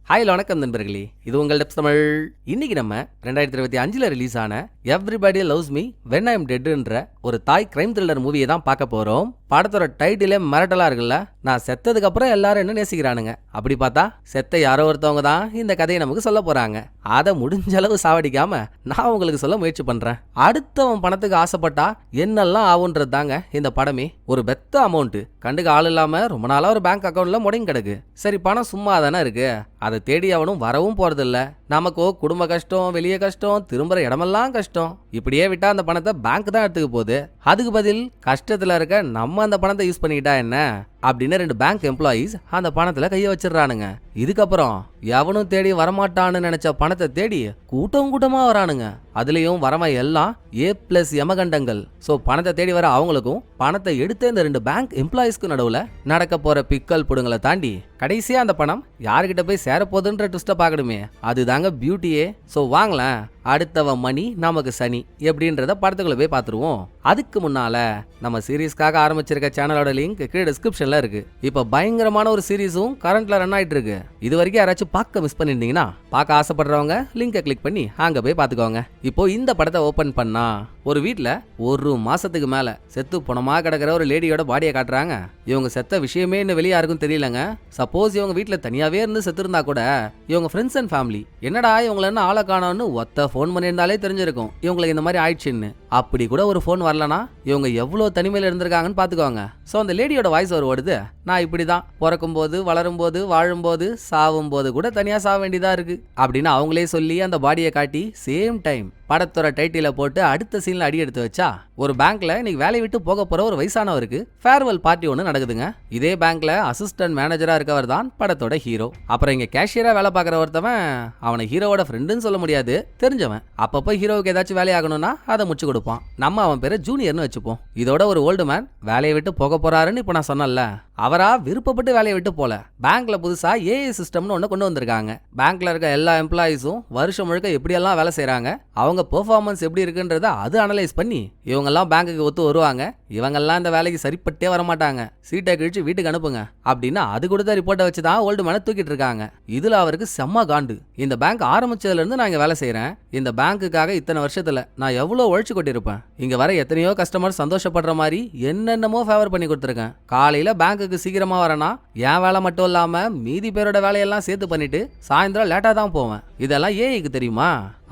Hi வணக்கம் நண்பர்களே, இது உங்கள் டெப்ஸ் தமிழ். இன்னைக்கு நம்ம 2025 ரிலீஸ் ஆன everybody loves me when I am டெட்ன்ற ஒரு தாய் கிரைம் த்ரில்லர் மூவியை தான் பார்க்க போறோம். படத்தோட டைட்டிலே மிரட்டலா இருக்குல்ல. நான் செத்ததுக்கு அப்புறம் எல்லாரும் என்ன நேசிக்கிறானுங்க, அப்படி பார்த்தா செத்த யாரோ ஒருத்தவங்க தான் இந்த கதையை நமக்கு சொல்ல போறாங்க. அதை முடிஞ்ச அளவு சாவடிக்காம நான் உங்களுக்கு சொல்ல முயற்சி பண்றேன். அடுத்தவன் பணத்துக்கு ஆசைப்பட்டா என்னெல்லாம் ஆகுன்றது தாங்க இந்த படமே. ஒரு பெத்த அமௌண்ட் கண்டுக்கு ஆள் இல்லாம ரொம்ப நாளா ஒரு பேங்க் அக்கௌண்ட்ல முடங்கி கிடக்கு. சரி, பணம் சும்மா தானே இருக்கு, அதை தேடி அவனும் வரவும் போறதில்ல. நமக்கோ குடும்ப கஷ்டம், வெளியே கஷ்டம், திரும்புற இடமெல்லாம் கஷ்டம். இப்படியே விட்டா அந்த பணத்தை பேங்க் தான் எடுத்துக்க போகுது. அதுக்கு பதில் கஷ்டத்துல இருக்க நம்ம அந்த பணத்தை யூஸ் பண்ணிக்கிட்டா என்ன அப்படின்னு 2 பேங்க் எம்ப்ளாயீஸ் அந்த பணத்துல கைய வச்சிடறானுங்க. இதுக்கப்புறம் எவனும் தேடி வரமாட்டான்னு நினைச்ச பணத்தை தேடி கூட்டம் கூட்டமா வரானுங்க. அதுலயும் வரவன் எல்லாம் A+ யமகண்டங்கள். சோ பணத்தை தேடி வர அவங்களுக்கும் பணத்தை எடுத்த இந்த 2 பேங்க் எம்ப்ளாயீஸ்க்கு நடுவுல நடக்க போற பிக்கல் புடுங்களை தாண்டி கடைசியா அந்த பணம் யாருக்கிட்ட போய் சேரப்போகுதுன்ற ட்விஸ்ட பாக்கணுமே, அதுதாங்க பியூட்டியே. சோ வாங்கலாம், அடுத்தவன் மணி நமக்கு சனி எப்படின்றத படத்துக்குள்ள போய் பார்த்துருவோம். அதுக்கு முன்னால நம்ம சீரீஸ்க்காக ஆரம்பிச்சிருக்க சேனலோட லிங்க் கீழே டிஸ்கிரிப்ஷன்ல இருக்கு. இப்ப பயங்கரமான ஒரு சீரீஸும் கரண்ட்ல ரன் ஆயிட்டு இருக்கு. இது வரைக்கும் யாராச்சும் பார்க்க மிஸ் பண்ணிருந்தீங்கன்னா பார்க்க ஆசைப்படுறவங்க லிங்கை கிளிக் பண்ணி அங்க போய் பார்த்துக்கோங்க. இப்போ இந்த படத்தை ஓபன் பண்ணா ஒரு வீட்டுல 1 மாசத்துக்கு மேல செத்து பணமா கிடக்கிற ஒரு லேடியோட பாடியை காட்டுறாங்க. இவங்க செத்த விஷயமே இன்னும் வெளியே யாருக்கும் தெரியலங்க. சப்போஸ் இவங்க வீட்டுல தனியாவே இருந்து செத்து இருந்தா கூட இவங்க ஃப்ரெண்ட்ஸ் அண்ட் ஃபேமிலி என்னடா இவங்களை என்ன ஆளை காணோன்னு ஒத்த ஃபோன் பண்ணியிருந்தாலே தெரிஞ்சிருக்கும் இவங்களுக்கு இந்த மாதிரி ஆயிடுச்சுன்னு. அப்படி கூட ஒரு ஃபோன் வரலனா இவங்க எவ்வளவு தனிமையில இருந்திருக்காங்கன்னு பாத்துக்கோங்க. சோ அந்த லேடியோட வாய்ஸ் ஓடுது, நான் இப்படிதான் பிறக்கும் போது, வளரும் போது, வாழும் போது, சாவும் போது கூட தனியா சாக வேண்டியதா இருக்கு அப்படின்னு அவங்களே சொல்லி அந்த பாடியை காட்டி சேம் டைம் படத்தோட டைட்டில போட்டு அடுத்த சீன்ல அடி எடுத்து வச்சா ஒரு பேங்க்ல இன்னைக்கு வேலையை விட்டு போக போற ஒரு வயசானவருக்கு ஃபேர்வெல் பார்ட்டி ஒன்று நடக்குதுங்க. இதே பேங்க்ல அசிஸ்டன்ட் மேனேஜரா இருக்கவர் தான் படத்தோட ஹீரோ. அப்புறம் இங்க கேஷியரா வேலை பார்க்குற ஒருத்தவன் அவனை ஹீரோவோட ஃப்ரெண்டுன்னு சொல்ல முடியாது, தெரிஞ்சவன். அப்பப்போ ஹீரோவுக்கு ஏதாச்சும் வேலையாகணும்னா அதை முச்சு கொடுப்பான். நம்ம அவன் பேரை ஜூனியர்னு வச்சுப்போம். இதோட ஒரு ஓல்டு மேன் வேலையை விட்டு போக போறாருன்னு இப்போ நான் சொன்னல, அவரா விருப்பப்பட்டு வேலையை விட்டு போல. பேங்க்ல புதுசா ஏஐ சிஸ்டம்னு ஒன்று கொண்டு வந்திருக்காங்க. பேங்க்ல இருக்க எல்லா எம்ப்ளாயிஸும் வருஷம் முழுக்க எப்படியெல்லாம் வேலை செய்யறாங்க, அவங்க பெர்ஃபார்மன்ஸ் எப்படி இருக்குன்றத அது அனலைஸ் பண்ணி இவங்கெல்லாம் பேங்குக்கு ஒத்து வருவாங்க. இவங்கெல்லாம் இந்த வேலைக்கு சரிப்பட்டே வரமாட்டாங்க, சீட்டை கழிச்சு வீட்டுக்கு அனுப்புங்க அப்படின்னு அது கொடுத்த ரிப்போர்ட்டை வச்சு தான் ஓல்டு மேனை தூக்கிட்டு இருக்காங்க. இதுல அவருக்கு செம்ம காண்டு. இந்த பேங்க் ஆரம்பிச்சதுல இருந்து நான் இங்க வேலை செய்யறேன். இந்த பேங்குக்காக இத்தனை வருஷத்துல நான் எவ்வளவு உழைச்சு கொட்டிருப்பேன். இங்க வர எத்தனையோ கஸ்டமர் சந்தோஷப்படுற மாதிரி என்னென்னமோ ஃபேவர் பண்ணி கொடுத்துருக்கேன். காலையில பேங்குக்கு சீக்கிரமா வரேன்னா என் வேலை மட்டும் இல்லாம மீதி பேரோட வேலையெல்லாம் சேர்த்து பண்ணிட்டு சாயந்தரம் லேட்டா தான் போவேன். இதெல்லாம் ஏஐக்கு தெரியுமா?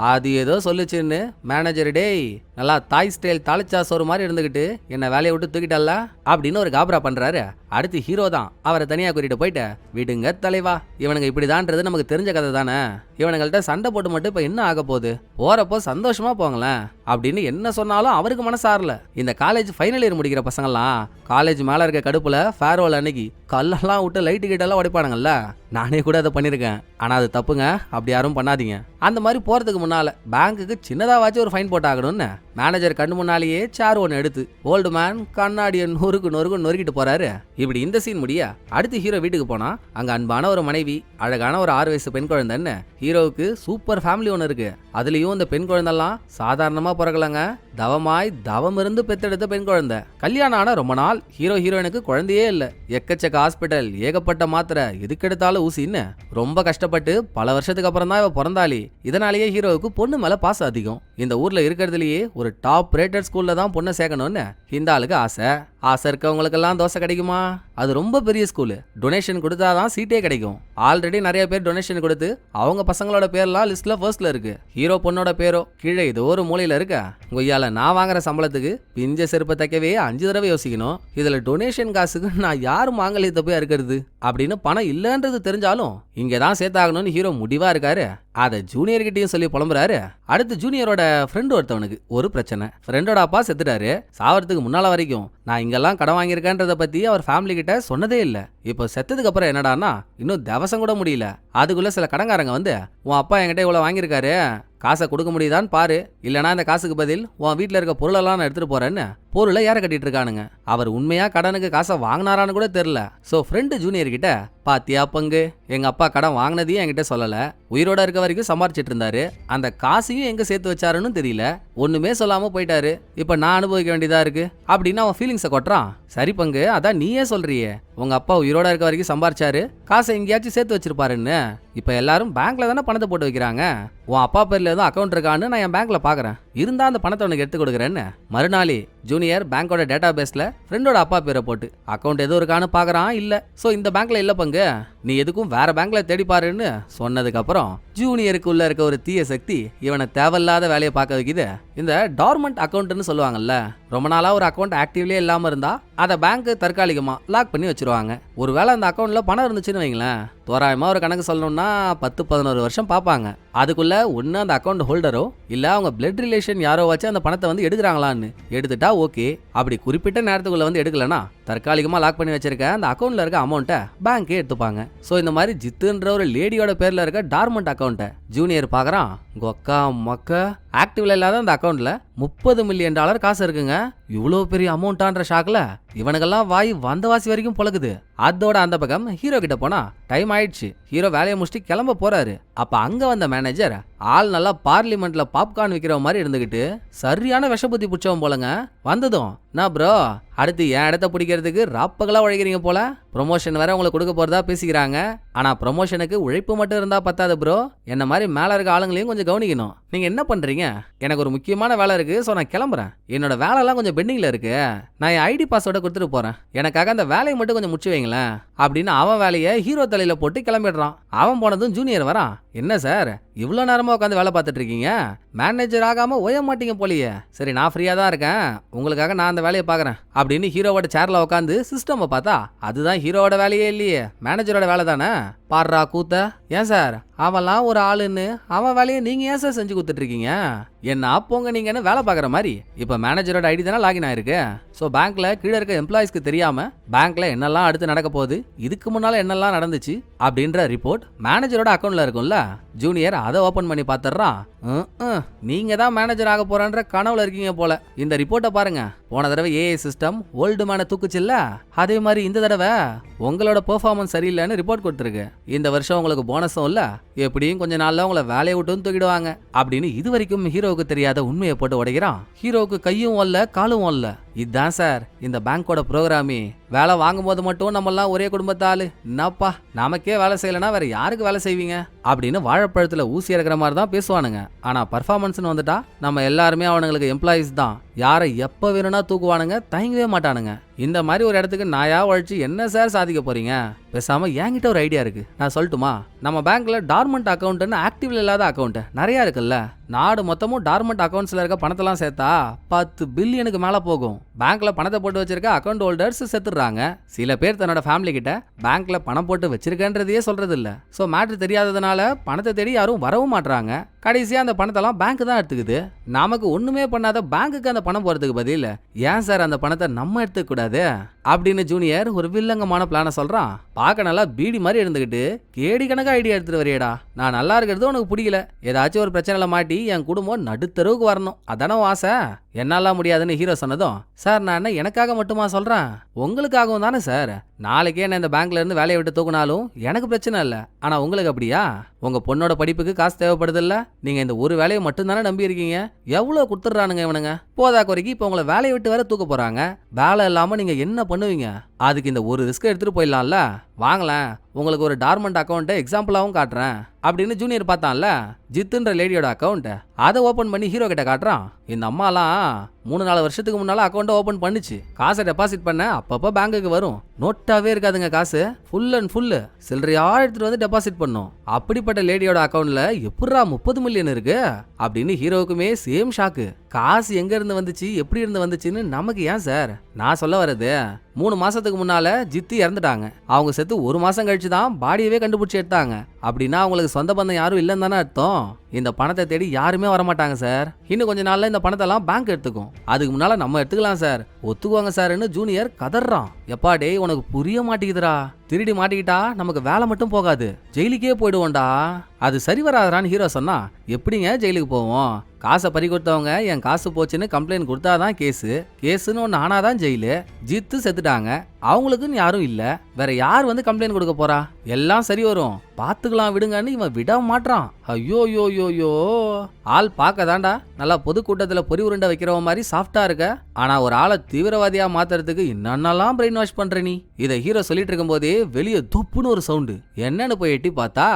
அது ஏதோ சொல்லுச்சுன்னு மேனேஜர் டேய் நல்லா தாய் ஸ்டைல் தாளிச்சா சோறு மாதிரி இருந்துகிட்டு என்ன வேலையை விட்டு தூக்கிட்டல்ல அப்படின்னு ஒரு காபரா பண்றாரு. அடுத்து ஹீரோ தான் அவரை தனியா கூட்டிட்டு போயிட்டு, விடுங்க தலைவா, இவனுங்க இப்படிதான்றது நமக்கு தெரிஞ்ச கதை தானே, இவனுங்கள்ட்ட சண்டை போட்டு மட்டும் இப்ப என்ன ஆக போகுது, போறப்போ சந்தோஷமா போங்களேன் அப்படின்னு என்ன சொன்னாலும் அவருக்கு மனசாரல. இந்த காலேஜ் ஃபைனல் இயர் முடிக்கிற பசங்கள்லாம் காலேஜ் மேல இருக்க கடுப்புல ஃபேர்வெல் அன்னைக்கு கல்லெல்லாம் விட்டு லைட்டு கிட்டெல்லாம் உடைப்பானுங்கல்ல. நானே கூட அதை பண்ணிருக்கேன், ஆனா அது தப்புங்க, அப்படி யாரும் பண்ணாதீங்க. அந்த மாதிரி போறதுக்கு முன்னால பேங்குக்கு சின்னதாவாச்சும் ஒரு ஃபைன் போட்டாகணும்னு மேனேஜர் கண்ணு முன்னாலேயே சேர் ஒன்று எடுத்து ஓல்டு மேன் கண்ணாடியை நொறுக்கு நொறுக்கிட்டு போறாரு. இப்படி இந்த சீன் முடிய அடுத்து ஹீரோ வீட்டுக்கு போனா அங்க அன்பான ஒரு மனைவி, அழகான ஒரு 6 வயசு பெண் குழந்தைன்னு. ஹீரோவுக்கு சூப்பர் ஃபேமிலி ஒன்று இருக்கு. அதுலயும் இந்த பெண் குழந்தெல்லாம் சாதாரணமா பிறக்கலங்க, தவம் இருந்து பெத்தெடுத்த பெண் குழந்தை. கல்யாணம் ஆன ரொம்ப நாள் ஹீரோ ஹீரோயினுக்கு குழந்தையே இல்ல. எக்கச்சக்க ஹாஸ்பிட்டல், ஏகப்பட்ட மாத்திரை, எதுக்கெடுத்தாலும் ஊசின்னு ரொம்ப கஷ்டப்பட்டு பல வருஷத்துக்கு அப்புறம் தான் இவ பிறந்தாளி. இதனாலேயே ஹீரோவுக்கு பொண்ணு மேல பாசம் அதிகம். இந்த ஊர்ல இருக்கிறதுலயே ஒரு டாப் ரேட்டட் ஸ்கூல்ல தான் பொண்ணை சேர்க்கணும்னு இந்த ஆளுக்கு ஆசை. ஆசை இருக்கவங்களுக்கெல்லாம் தோசை கிடைக்குமா? அது ரொம்ப பெரிய ஸ்கூலு, டொனேஷன் கொடுத்தாதான் சீட்டே கிடைக்கும். ஆல்ரெடி நிறைய பேர் டொனேஷன் கொடுத்து அவங்க பசங்களோட பேர்லாம் லிஸ்ட்ல ஃபர்ஸ்ட்ல இருக்கு. ஹீரோ பொண்ணோட பேரோ கீழே ஏதோ ஒரு மூலையில இருக்க. கொய்யால நான் வாங்குற சம்பளத்துக்கு பிஞ்ச செருப்பை தைக்கவே 5 தடவை யோசிக்கணும். இதுல டொனேஷன் காசுக்கு நான் யாரும் மாங்கல்யத்தை போய் இருக்கிறது அப்படின்னு பணம் இல்லைன்றது தெரிஞ்சாலும் இங்கதான் சேர்த்தாகணும்னு ஹீரோ முடிவா இருக்காரு. அதை ஜூனியர்கிட்டையும் சொல்லி புலம்புறாரு. அடுத்து ஜூனியரோட ஃப்ரெண்டு ஒருத்தவனுக்கு ஒரு பிரச்சனை. ஃப்ரெண்டோட அப்பா செத்துட்டாரு. சாவறதுக்கு முன்னால வரைக்கும் நான் இங்கெல்லாம் கடன் வாங்கியிருக்கேன்றத பத்தி அவர் ஃபேமிலி கிட்ட சொன்னதே இல்லை. இப்போ செத்ததுக்கு அப்புறம் என்னடான்னா இன்னும் தவசம் கூட முடியல. அதுக்குள்ள சில கடங்காரங்க வந்து, உன் அப்பா என்கிட்ட இவ்வளவு வாங்கியிருக்காரு, காசை கொடுக்க முடியுதான்னு பாரு, இல்லைனா இந்த காசுக்கு பதில் உன் வீட்டில் இருக்க பொருளெல்லாம் நான் எடுத்துட்டு போறேன்னு பொருளை ஏற கட்டிட்டு இருக்கானுங்க. அவர் உண்மையா கடனுக்கு காசை வாங்கினாரான்னு கூட தெரியல. சோ ஃப்ரெண்டு ஜூனியர் கிட்ட, பாத்தியா பங்கு, எங்க அப்பா கடன் வாங்கினதையும் என்கிட்ட சொல்லல, உயிரோட இருக்க வரைக்கும் சம்பாரிச்சிட்டு இருந்தாரு, அந்த காசையும் எங்க சேர்த்து வச்சாருன்னு தெரியல, ஒண்ணுமே சொல்லாம போயிட்டாரு, இப்ப நான் அனுபவிக்க வேண்டியதா இருக்கு அப்படின்னு அவன் ஃபீலிங்ஸை கொட்டுறான். சரி பங்கு, அதான் நீயே சொல்றியே உங்க அப்பா உயிரோட இருக்க வரைக்கும் சம்பாரிச்சாரு, காசை எங்கேயாச்சும் சேர்த்து வச்சிருப்பாருன்னு. இப்ப எல்லாரும் பேங்க்ல தானே பணத்தை போட்டு வைக்கிறாங்க. உன் அப்பா பேர்ல எதுவும் அக்கௌண்ட் இருக்கான்னு நான் என் பேங்க்ல பாக்குறேன், இருந்தா அந்த பணத்தை உனக்கு எடுத்து கொடுக்குறேன்னு. மறுநாளே ஜூனியர் பேங்கோட டேட்டா பேஸ்ல ஃப்ரெண்டோட அப்பா பேரை போட்டு அக்கௌண்ட் எதுவும் இருக்கான்னு பாக்குறான். இல்ல. சோ இந்த பேங்க்ல இல்ல பங்கு, நீ எதுக்கும் வேற பேங்க்ல தேடி பாருன்னு சொன்னதுக்கு அப்புறம் ஜூனியருக்கு உள்ள இருக்க ஒரு தீய சக்தி இவனை தேவையில்லாத வேலையை பார்க்க வைக்குது. இந்த டார்மண்ட் அக்கௌண்ட்னு சொல்லுவாங்கல்ல, ரொம்ப நாளா ஒரு அக்கௌண்ட் ஆக்டிவ்லயே இல்லாம இருந்தா அதை பேங்க் தற்காலிகமா லாக் பண்ணி வச்சிருவாங்க. ஒருவேளை அந்த அக்கௌண்ட்ல பணம் இருந்துச்சுன்னு வைங்களேன், தோராயமா ஒரு கணக்கு சொல்லணும்னா 10-11 வருஷம் பார்ப்பாங்க. அதுக்குள்ள ஒன்னு அந்த அக்கௌண்ட் ஹோல்டரோ இல்ல அவங்க பிளட் ரிலேஷன் யாரோ வச்சு அந்த பணத்தை வந்து எடுக்கிறாங்களான்னு. எடுத்துட்டா ஓகே, அப்படி குறிப்பிட்ட நேரத்துக்குள்ள வந்து எடுக்கலனா தற்காலிகமா லாக் பண்ணி வச்சிருக்க அந்த அக்கௌண்ட்ல இருக்க அமௌண்ட்டை பேங்கே எடுத்துப்பாங்க. சோ இந்த மாதிரி ஜித்துன்ற ஒரு லேடியோட பேர்ல இருக்க டார்மண்ட் அக்கௌண்ட்டை ஜூனியர் பாக்குறான். கொக்கா மக்கா, ஆக்டிவ்ல இல்லாத அந்த அக்கௌண்ட்ல $30 மில்லியன் காசு இருக்குங்க. இவ்வளோ பெரிய அமௌண்ட்டான்ற ஷாக்ல இவனுக்கெல்லாம் வாய் வந்தவாசி வரைக்கும் பொழக்குது. அதோட அந்த பக்கம் ஹீரோ கிட்ட போனா டைம் ஆயிடுச்சு. ஹீரோ வேலையை முடிச்சுட்டு கிளம்ப போறாரு. அப்ப அங்க வந்த மேனேஜர் ஆள் நல்லா பார்லிமெண்ட்ல பாப்கார்ன் விற்கிற மாதிரி இருந்துகிட்டு சரியான விஷபுத்தி பிடிச்சவன் போலங்க. வந்ததும் நான் ப்ரோ அடுத்து என் இடத்த பிடிக்கிறதுக்கு ராப்பகலா உழைக்கிறீங்க போல, ப்ரொமோஷன் வேற உங்களுக்கு கொடுக்க போறதா பேசிக்கிறாங்க. ஆனா ப்ரொமோஷனுக்கு உழைப்பு மட்டும் இருந்தா பத்தாது ப்ரோ, என்ன மாதிரி மேல இருக்க ஆளுங்களையும் கொஞ்சம் கவனிக்கணும். நீங்க என்ன பண்றீங்க? எனக்கு ஒரு முக்கியமான வேலை இருக்கு, சோ நான் கிளம்புறேன். என்னோட வேலை எல்லாம் கொஞ்சம் பெண்டிங்ல இருக்கு, நான் என் ஐடி பாஸ்வேர்டை கொடுத்துட்டு போறேன், எனக்காக அந்த வேலையை மட்டும் கொஞ்சம் முடிச்சு வைங்களேன் அப்படின்னு அவன் வேலையை ஹீரோ தலையில போட்டு கிளம்பிடுறான். அவன் போனதும் ஜூனியர் வரான். என்ன சார் இவ்வளோ நேரமா உட்காந்து வேலை பார்த்துட்டு இருக்கீங்க, மேனேஜர் ஆகாம ஓய மாட்டீங்க போலியே. சரி நான் ஃப்ரீயா தான் இருக்கேன், உங்களுக்காக நான் அந்த வேலையை பார்க்கறேன் அப்படின்னு ஹீரோவோட சேர்ல உட்காந்து சிஸ்டம் பார்த்தா அதுதான் ஹீரோவோட வேலையே இல்லையே, மேனேஜரோட வேலை தானே. பாடுறா கூத்த. ஏன் சார் அவன்லாம் ஒரு ஆளுன்னு அவன் வேலையை நீங்க ஏன் சார் செஞ்சு கொடுத்துட்டு இருக்கீங்க? என்ன போங்க நீங்க என்ன வேலை பார்க்குற மாதிரி. இப்ப மேனேஜரோட ஐடி தானே லாகின் ஆயிருக்கு. ஸோ பேங்க்ல கீழே இருக்க எம்ப்ளாயிஸ்க்கு தெரியாம பேங்க்ல என்னெல்லாம் அடுத்து நடக்க போகுது, இதுக்கு முன்னால என்னெல்லாம் நடந்துச்சு அப்படின்ற ரிப்போர்ட் மேனேஜரோட அக்கௌண்ட்ல இருக்கும்ல. ஜூனியர் அதை ஓபன் பண்ணி பார்த்துறான். நீங்க தான் மேனேஜர் ஆக போறன்ற கனவுல இருக்கீங்க போல. இந்த ரிப்போர்ட்டை பாருங்க, போன தடவை ஏஐ சிஸ்டம் ஓல்டு மேனை தூக்குச்சுல்ல, அதே மாதிரி இந்த தடவை உங்களோட பெர்ஃபார்மன்ஸ் சரியில்லைன்னு ரிப்போர்ட் கொடுத்துருக்கு. இந்த வருஷம் உங்களுக்கு போனஸும் இல்ல, எப்படியும் கொஞ்ச நாள்ல உங்களை வேலையை விட்டு தூக்கிடுவாங்க அப்படின்னு இது வரைக்கும் ஹீரோவுக்கு தெரியாத உண்மையை போட்டு உடைக்கிறான். ஹீரோவுக்கு கையும் வரல காலும் வரல. இதுதான் சார் இந்த பேங்கோட ப்ரோக்ராமே. வேலை வாங்கும் போது மட்டும் நம்மெல்லாம் ஒரே குடும்பத்தாளு, என்னப்பா நமக்கே வேலை செய்யலைன்னா வேற யாருக்கு வேலை செய்வீங்க அப்படின்னு வாழைப்பழத்துல ஊசி இறக்குற மாதிரி தான் பேசுவானுங்க. ஆனா பர்ஃபார்மன்ஸ்னு வந்துட்டா நம்ம எல்லாருமே அவனுங்களுக்கு எம்ப்ளாயிஸ் தான், யாரை எப்ப வேணும்னா தூக்குவானுங்க, தயங்கவே மாட்டானுங்க. இந்த மாதிரி ஒரு இடத்துக்கு நாயா உழைச்சு என்ன சார் சாதிக்க போறீங்க? பேசாம என்கிட்ட ஒரு ஐடியா இருக்கு, நான் சொல்லட்டுமா? நம்ம பேங்க்ல டார்மண்ட் அக்கௌண்ட்னு ஆக்டிவ்ல இல்லாத அக்கௌண்ட் நிறைய இருக்குல்ல, நாடு மொத்தமும் டார்மண்ட் அக்கௌண்ட்ஸ்ல இருக்க பணத்தெல்லாம் சேர்த்தா 10 பில்லியனுக்கு மேல போகும். பேங்க்ல பணத்தை போட்டு வச்சிருக்க அக்கௌண்ட் ஹோல்டர்ஸ் செத்துறாங்க. சில பேர் தன்னோட ஃபேமிலி கிட்ட பேங்க்ல பணம் போட்டு வச்சிருக்கன்றதையே சொல்றது இல்ல. சோ மேட்ரு தெரியாததுனால பணத்தை தேடி யாரும் வரவும் மாட்டாங்க. கடைசியா அந்த பணத்தெல்லாம் பேங்க் தான் எடுத்துக்குது. நமக்கு ஒண்ணுமே பண்ணாத பேங்க்குக்கு அந்த பணம் போறதுக்கு பதில் ஏன் சார் அந்த பணத்தை நம்ம எடுத்துக்க கூடாது அப்படின்னு ஜூனியர் ஒரு வில்லங்கமான பிளான சொல்றான். பார்க்க நல்லா பீடி மாதிரி இருந்துகிட்டு கேடி கணக்கா ஐடியா எடுத்துட்டு வரையடா. நான் நல்லா இருக்கிறது உனக்கு பிடிக்கல, ஏதாச்சும் ஒரு பிரச்சனைல மாட்டி என் குடும்பம் நடுத்தருவுக்கு வரணும், அதானே ஆசை. என்னாலாம் முடியாதுன்னு ஹீரோ சொன்னதும், சார் நான் என்ன எனக்காக மட்டுமா சொல்றேன், உங்களுக்காகவும் தானே சார். நாளைக்கே என்ன இந்த பேங்க்ல இருந்து வேலையை விட்டு தூக்குனாலும் எனக்கு பிரச்சனை இல்லை, ஆனா உங்களுக்கு அப்படியா? உங்க பொண்ணோட படிப்புக்கு காசு தேவைப்படுது இல்ல, நீங்க இந்த ஒரு வேலையை மட்டும் தானே நம்பி இருக்கீங்க. எவ்வளவு கொடுத்துட்றானுங்க இவனுங்க. போதா குறைக்கு இப்ப உங்களை வேலையை விட்டு வேற தூக்க போறாங்க. வேலை இல்லாம நீங்க என்ன பண்ணுவீங்க? அதுக்கு இந்த ஒரு ரிஸ்க் எடுத்துட்டு போயிடலாம்ல. வாங்கலாம், உங்களுக்கு ஒரு டார்மண்ட் அக்கௌண்ட்டை எக்ஸாம்பிளாவும் காட்டுறேன் அப்படின்னு ஜூனியர் பார்த்தான்ல ஜித்துன்ற லேடியோட அக்கௌண்ட். அதை ஓபன் பண்ணி ஹீரோ கிட்ட காட்டுறான். இந்த அம்மாலாம் 3-4 வருஷத்துக்கு முன்னால அக்கௌண்ட்டை ஓபன் பண்ணிச்சு. காசை டெபாசிட் பண்ண அப்பப்போ பேங்குக்கு வரும். நோட்டாவே இருக்காதுங்க காசு, ஃபுல் அண்ட் ஃபுல்லு சில்லறையா எடுத்துட்டு வந்து டெபாசிட் பண்ணும். அப்படிப்பட்ட லேடியோட அக்கௌண்ட்ல எப்படா 30 மில்லியன் இருக்கு அப்படின்னு ஹீரோவுக்குமே சேம் ஷாக்கு. காசு எங்க இருந்து வந்துச்சு, எப்படி இருந்து வந்துச்சுன்னு நமக்கு ஏன் சார்? நான் சொல்ல வர்றது, 3 மாசத்துக்கு முன்னால ஜித்து இறந்துட்டாங்க. அவங்க செத்து 1 மாசம் கழிச்சு தான் பாடியவே கண்டுபிடிச்சு எடுத்தாங்க. அப்படின்னா அவங்களுக்கு சொந்த பந்தம் யாரும் இல்லைன்னு தானே அர்த்தம். இந்த பணத்தை தேடி யாருமே வரமாட்டாங்க சார். இன்னும் கொஞ்ச நாள்ல இந்த பணத்தெல்லாம் பேங்க் எடுத்துக்கும். அதுக்கு முன்னால நம்ம எடுத்துக்கலாம் சார், ஒத்துக்குவாங்க சார்ன்னு ஜூனியர் கதறான். எப்பா டேய் உனக்கு புரிய மாட்டேங்குதுடா. திருடி மாட்டிக்கிட்டா நமக்கு வேலை மட்டும் போகாது, ஜெயிலுக்கே போயிடுவோம்டா. அது சரி வராதான்னு ஹீரோ சொன்னா, எப்படிங்க ஜெயிலுக்கு போவோம்? காசை பறி கொடுத்தவங்க என் காசு போச்சுன்னு கம்ப்ளைண்ட் கொடுத்தாதான் கேஸுன்னு ஒன்று ஆனாதான் ஜெயிலு. ஜித்து செத்துட்டாங்க, அவங்களுக்குன்னு யாரும் இல்ல, வேற யார் வந்து கம்ப்ளைண்ட் கொடுக்க போறா? எல்லாம் சரி வரும், பாத்துக்கலாம் விடுங்கன்னு இவன் விட மாட்டான். ஐயோ யோ யோ யோ, ஆள் பார்க்கதாண்டா நல்லா பொதுக்கூட்டத்துல பொறி உருண்டை வைக்கிறவ மாதிரி சாஃப்டா இருக்க, ஆனா ஒரு ஆளை தீவிரவாதியா மாத்துறதுக்கு என்னென்னலாம் பிரெயின் வாஷ் பண்ற நீ? இதை ஹீரோ சொல்லிட்டு இருக்கும் போதே வெளியே தொப்புன்னு ஒரு சவுண்டு. என்னன்னு போய் எட்டி பார்த்தா,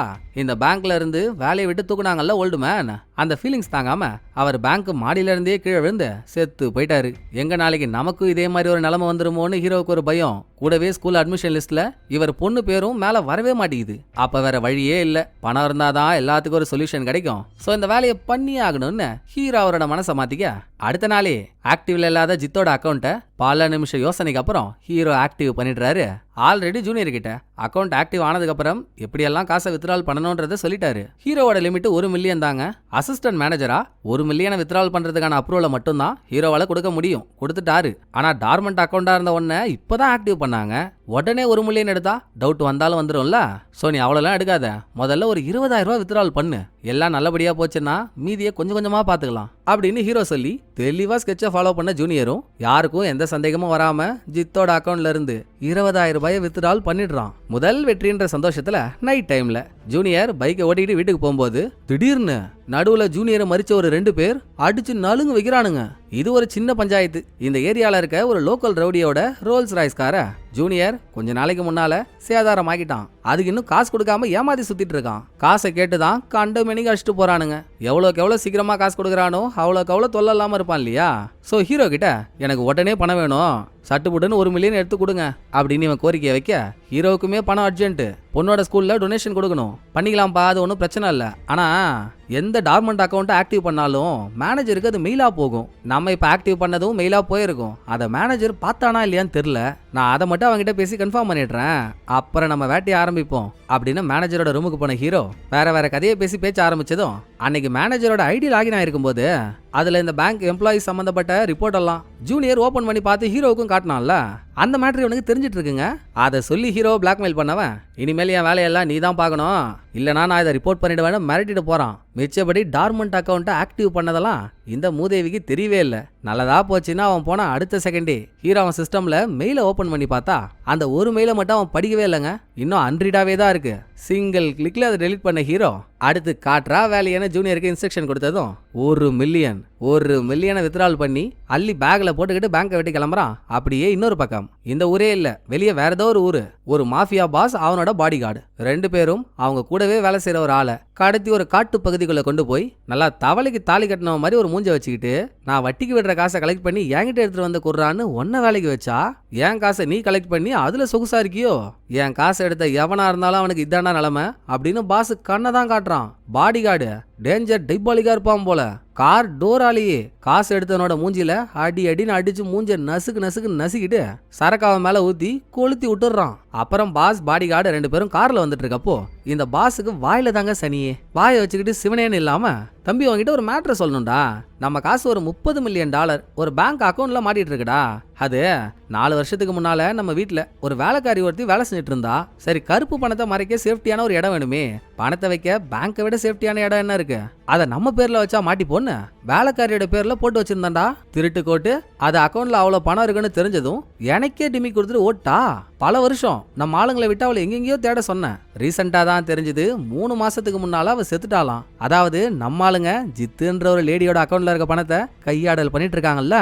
இந்த பேங்க்ல இருந்து வேலையை விட்டு தூக்குனாங்கல்ல ஓல்டு மேன், அந்த ஃபீலிங்ஸ் தாங்காம அவர் பேங்க் மாடியில இருந்தே கீழே விழுந்து செத்து போயிட்டாரு. எங்க நாளைக்கு நமக்கும் இதே மாதிரி ஒரு நிலைமை வந்துருமோன்னு ஹீரோவுக்கு ஒரு பயம். கூடவே ஸ்கூல் அட்மிஷன் லிஸ்ட்ல இவர் பொண்ணு பேரும் மேல வரவே மாட்டேங்குது. அப்ப வேற வழியே இல்ல, பணம் இருந்தாதான் எல்லாத்துக்கும் ஒரு சொல்யூஷன் கிடைக்கும். சோ இந்த வேலையை பண்ணி ஆகணும்னு ஹீரோ அவரோட மனசை மாத்திக்க அடுத்த நாளே ஆக்டிவ்ல இல்லாத ஜித்தோட அக்கௌண்ட்டை பல நிமிஷம் யோசனைக்கு அப்புறம் ஹீரோ ஆக்டிவ் பண்ணிடுறாரு. ஆல்ரெடி ஜூனியர் கிட்ட அக்கௌண்ட் ஆக்டிவ் ஆனதுக்கு அப்புறம் எப்படியெல்லாம் காசை வித்ட்ரால் பண்ணணும்ன்றத சொல்லிட்டாரு. ஹீரோவோட லிமிட் 1 மில்லியன் தாங்க. அசிஸ்டன்ட் மேனேஜரா 1 மில்லியனை வித்ட்ரால் பண்றதுக்கான அப்ரூவலை மட்டும்தான் ஹீரோவால கொடுக்க முடியும், கொடுத்துட்டாரு. ஆனா டார்மண்ட் அக்கௌண்டா இருந்த உடனே இப்பதான் ஆக்டிவ் பண்ணாங்க. உடனே 1 மில்லியன் எடுத்தா டவுட் வந்தாலும் வந்துரும்ல. சோ நீ அவ்வளோலாம் எடுக்காத, முதல்ல ஒரு 20,000 ரூபாய் வித்ட்ரால் பண்ணு, எல்லாம் நல்லபடியா போச்சுன்னா மீதியை கொஞ்சம் கொஞ்சமா பாத்துக்கலாம் அப்படின்னு ஹீரோ சொல்லி தெளிவா ஸ்கெட்சை ஃபாலோ பண்ண ஜூனியரும் யாருக்கும் எந்த சந்தேகமும் வராம ஜித்தோட அக்கௌண்ட்ல இருந்து 20,000 ரூபாயை வித்ட்ரால் பண்ணிடுறான். முதல் வெற்றின்ற சந்தோஷத்துல நைட் டைம்ல ஜூனியர் பைக்கை ஓட்டிட்டு வீட்டுக்கு போகும்போது திடீர்னு நடுவுல ஜூனியரை மறிச்ச ஒரு 2 பேர் அடிச்சு நலுங்கு வைக்கிறானுங்க. இது ஒரு சின்ன பஞ்சாயத்து. இந்த ஏரியால இருக்க ஒரு லோக்கல் ரவுடியோட ரோல்ஸ் ராய்ஸ் கார ஜூனியர் கொஞ்ச நாளைக்கு முன்னால சேதாரம் ஆகிட்டான். அதுக்கு இன்னும் காசு கொடுக்காம ஏமாத்தி சுத்திட்டு இருக்கான். காசை கேட்டுதான் கண்ட மெனிக்கு அடிச்சுட்டு போறானுங்க. எவ்வளோக்கு எவ்வளோ சீக்கிரமா காசு கொடுக்குறானோ அவ்வளோக்கு அவ்வளோ தொல்லை இல்லாம இருப்பான் இல்லையா? சோ ஹீரோ கிட்ட எனக்கு உடனே பணம் வேணும், சட்டுப்புட்டுன்னு 1 மில்லியன் எடுத்து கொடுங்க அப்படின்னு இவன் கோரிக்கையை வைக்க, ஹீரோவுக்குமே பணம் அர்ஜென்ட், பொண்ணோட ஸ்கூல்ல டொனேஷன் கொடுக்கணும், பண்ணிக்கலாம்ப்பா, அது ஒன்றும் பிரச்சனை இல்லை. ஆனா எந்த டார்மண்ட் அக்கௌண்ட்டை ஆக்டிவ் பண்ணாலும் மேனேஜருக்கு அது மெயிலா போகும். நம்ம இப்ப ஆக்டிவ் பண்ணதும் மெயிலா போயிருக்கும். அதை மேனேஜர் பார்த்தானா இல்லையான்னு தெரியல, நான் அதை மட்டும் அவங்ககிட்ட பேசி கன்ஃபார்ம் பண்ணிடுறேன், அப்புறம் நம்ம வேட்டையை ஆரம்பிப்போம் அப்படின்னு மேனேஜரோட ரூமுக்கு போன ஹீரோ வேற கதையை பேச ஆரம்பிச்சதும் அன்னைக்கு மேனேஜரோட ஐடி லாகின் ஆயிருக்கும் போது அதுல இந்த பேங்க் எம்ப்ளாயி சம்பந்தப்பட்ட ரிப்போர்ட் எல்லாம் ஜூனியர் ஓபன் பண்ணி பார்த்து ஹீரோவுக்கும் காட்டினான்ல, அந்த மேட்டர் இவனுக்கு தெரிஞ்சிட்டு இருக்குங்க. அதை சொல்லி ஹீரோ பிளாக்மெயில் பண்ணவன் இனிமேல் என் வேலையெல்லாம் நீ தான் பார்க்கணும், இல்லைனா நான் இதை ரிப்போர்ட் பண்ணிடுவேன்னு மிரட்டிட்டு போறான். மிச்சபடி டார்மண்ட் அக்கௌண்ட்டை ஆக்டிவ் பண்ணதெல்லாம் இந்த மூதேவிக்கு தெரியவே இல்லை. நல்லதா போச்சுன்னா அவன் போனா அடுத்த செகண்டே ஹீரோ அவன் சிஸ்டம்ல மெயிலை ஓபன் பண்ணி பார்த்தா அந்த ஒரு மெயிலை மட்டும் அவன் படிக்கவே இல்லைங்க, இன்னும் அன்ரீடாவே தான் இருக்கு. சிங்கிள் கிளிக்ல அதை டெலிட் பண்ண ஹீரோ அடுத்து காட்டுறா வேலையான ஜூனியருக்கு இன்ஸ்ட்ரக்ஷன் கொடுத்ததும் 1 மில்லியனை வித்ட்ரால் பண்ணி அள்ளி பேக்ல போட்டுக்கிட்டு பேங்கை வெட்டி கிளம்புறான். அப்படியே இன்னொரு பக்கம் இந்த ஊரே இல்ல, வெளியே வேற ஏதோ ஒரு ஊரு, ஒரு மாஃபியா பாஸ் அவனோட பாடி கார்டு 2 பேரும் அவங்க கூடவே வேலை செய்யற ஒரு ஆளை கடத்தி ஒரு காட்டு பகுதிக்குள்ள கொண்டு போய் நல்லா தவளைக்கு தாலி கட்டின மாதிரி ஒரு மூஞ்ச வச்சுக்கிட்டு நான் வட்டிக்கு விடுற காசை கலெக்ட் பண்ணி என்கிட்ட எடுத்துட்டு வந்து குடுறான்னு ஒன்ன வேலைக்கு வச்சா, என் காசை நீ கலெக்ட் பண்ணி அதுல சொகுசா இருக்கியோ, என் காசை எடுத்த எவனா இருந்தாலும் அவனுக்கு இதான நிலைமை அப்படின்னு பாஸ் கண்ணை தான் காட்டுறான். பாடி கார்டு டேஞ்சர் டைபாலிகா இருப்பான் போல. கார் டோராலேயே காசு எடுத்தவனோட மூஞ்சில அடின்னு அடிச்சு மூஞ்ச நசுக்கு நசுக்கிட்டு சரக்காவ மேல ஊத்தி கொளுத்தி விட்டுறான். அப்புறம் பாஸ் பாடி கார்டு 2 பேரும் கார்ல வந்துட்டு இருக்கப்போ இந்த பாஸுக்கு வாயில தாங்க சனியே. வாயை வச்சுக்கிட்டு சிவனேன்னு இல்லாம, தம்பி உங்ககிட்ட ஒரு மேட்ரை சொல்லணும்டா, நம்ம காசு ஒரு $30 மில்லியன் ஒரு பேங்க் அக்கௌண்ட்ல மாட்டிட்டு இருக்குடா. அது 4 வருஷத்துக்கு முன்னால நம்ம வீட்டுல ஒரு வேலைக்காரி ஒருத்தி வேலை செஞ்சுட்டு இருந்தா. சரி, கருப்பு பணத்தை மறைக்க சேஃப்டியான ஒரு இடம் வேணுமே, பணத்தை வைக்க பேங்கை விட சேஃப்டியான இடம் என்ன இருக்கு, அதை நம்ம பேர்ல வச்சா மாட்டி போன்னு வேலைக்காரியோட பேர்ல போட்டு வச்சிருந்தாண்டா. திருட்டு கோட்டு அது அக்கௌண்ட்ல அவ்வளவு பணம் இருக்குன்னு தெரிஞ்சதும் எனக்கே டிமி கொடுத்துட்டு ஓட்டா. பல வருஷம் நம்ம ஆளுங்களை விட்டு அவளை எங்கெங்கயோ தேட சொன்னேன். ரீசெண்டா தான் தெரிஞ்சது 3 மாசத்துக்கு முன்னால அவ செத்துட்டாலாம். அதாவது நம்ம ஆளுங்க ஜித்துன்ற ஒரு லேடியோட அக்கௌண்ட்ல இருக்க பணத்தை கையாடல் பண்ணிட்டு இருக்காங்கல்ல,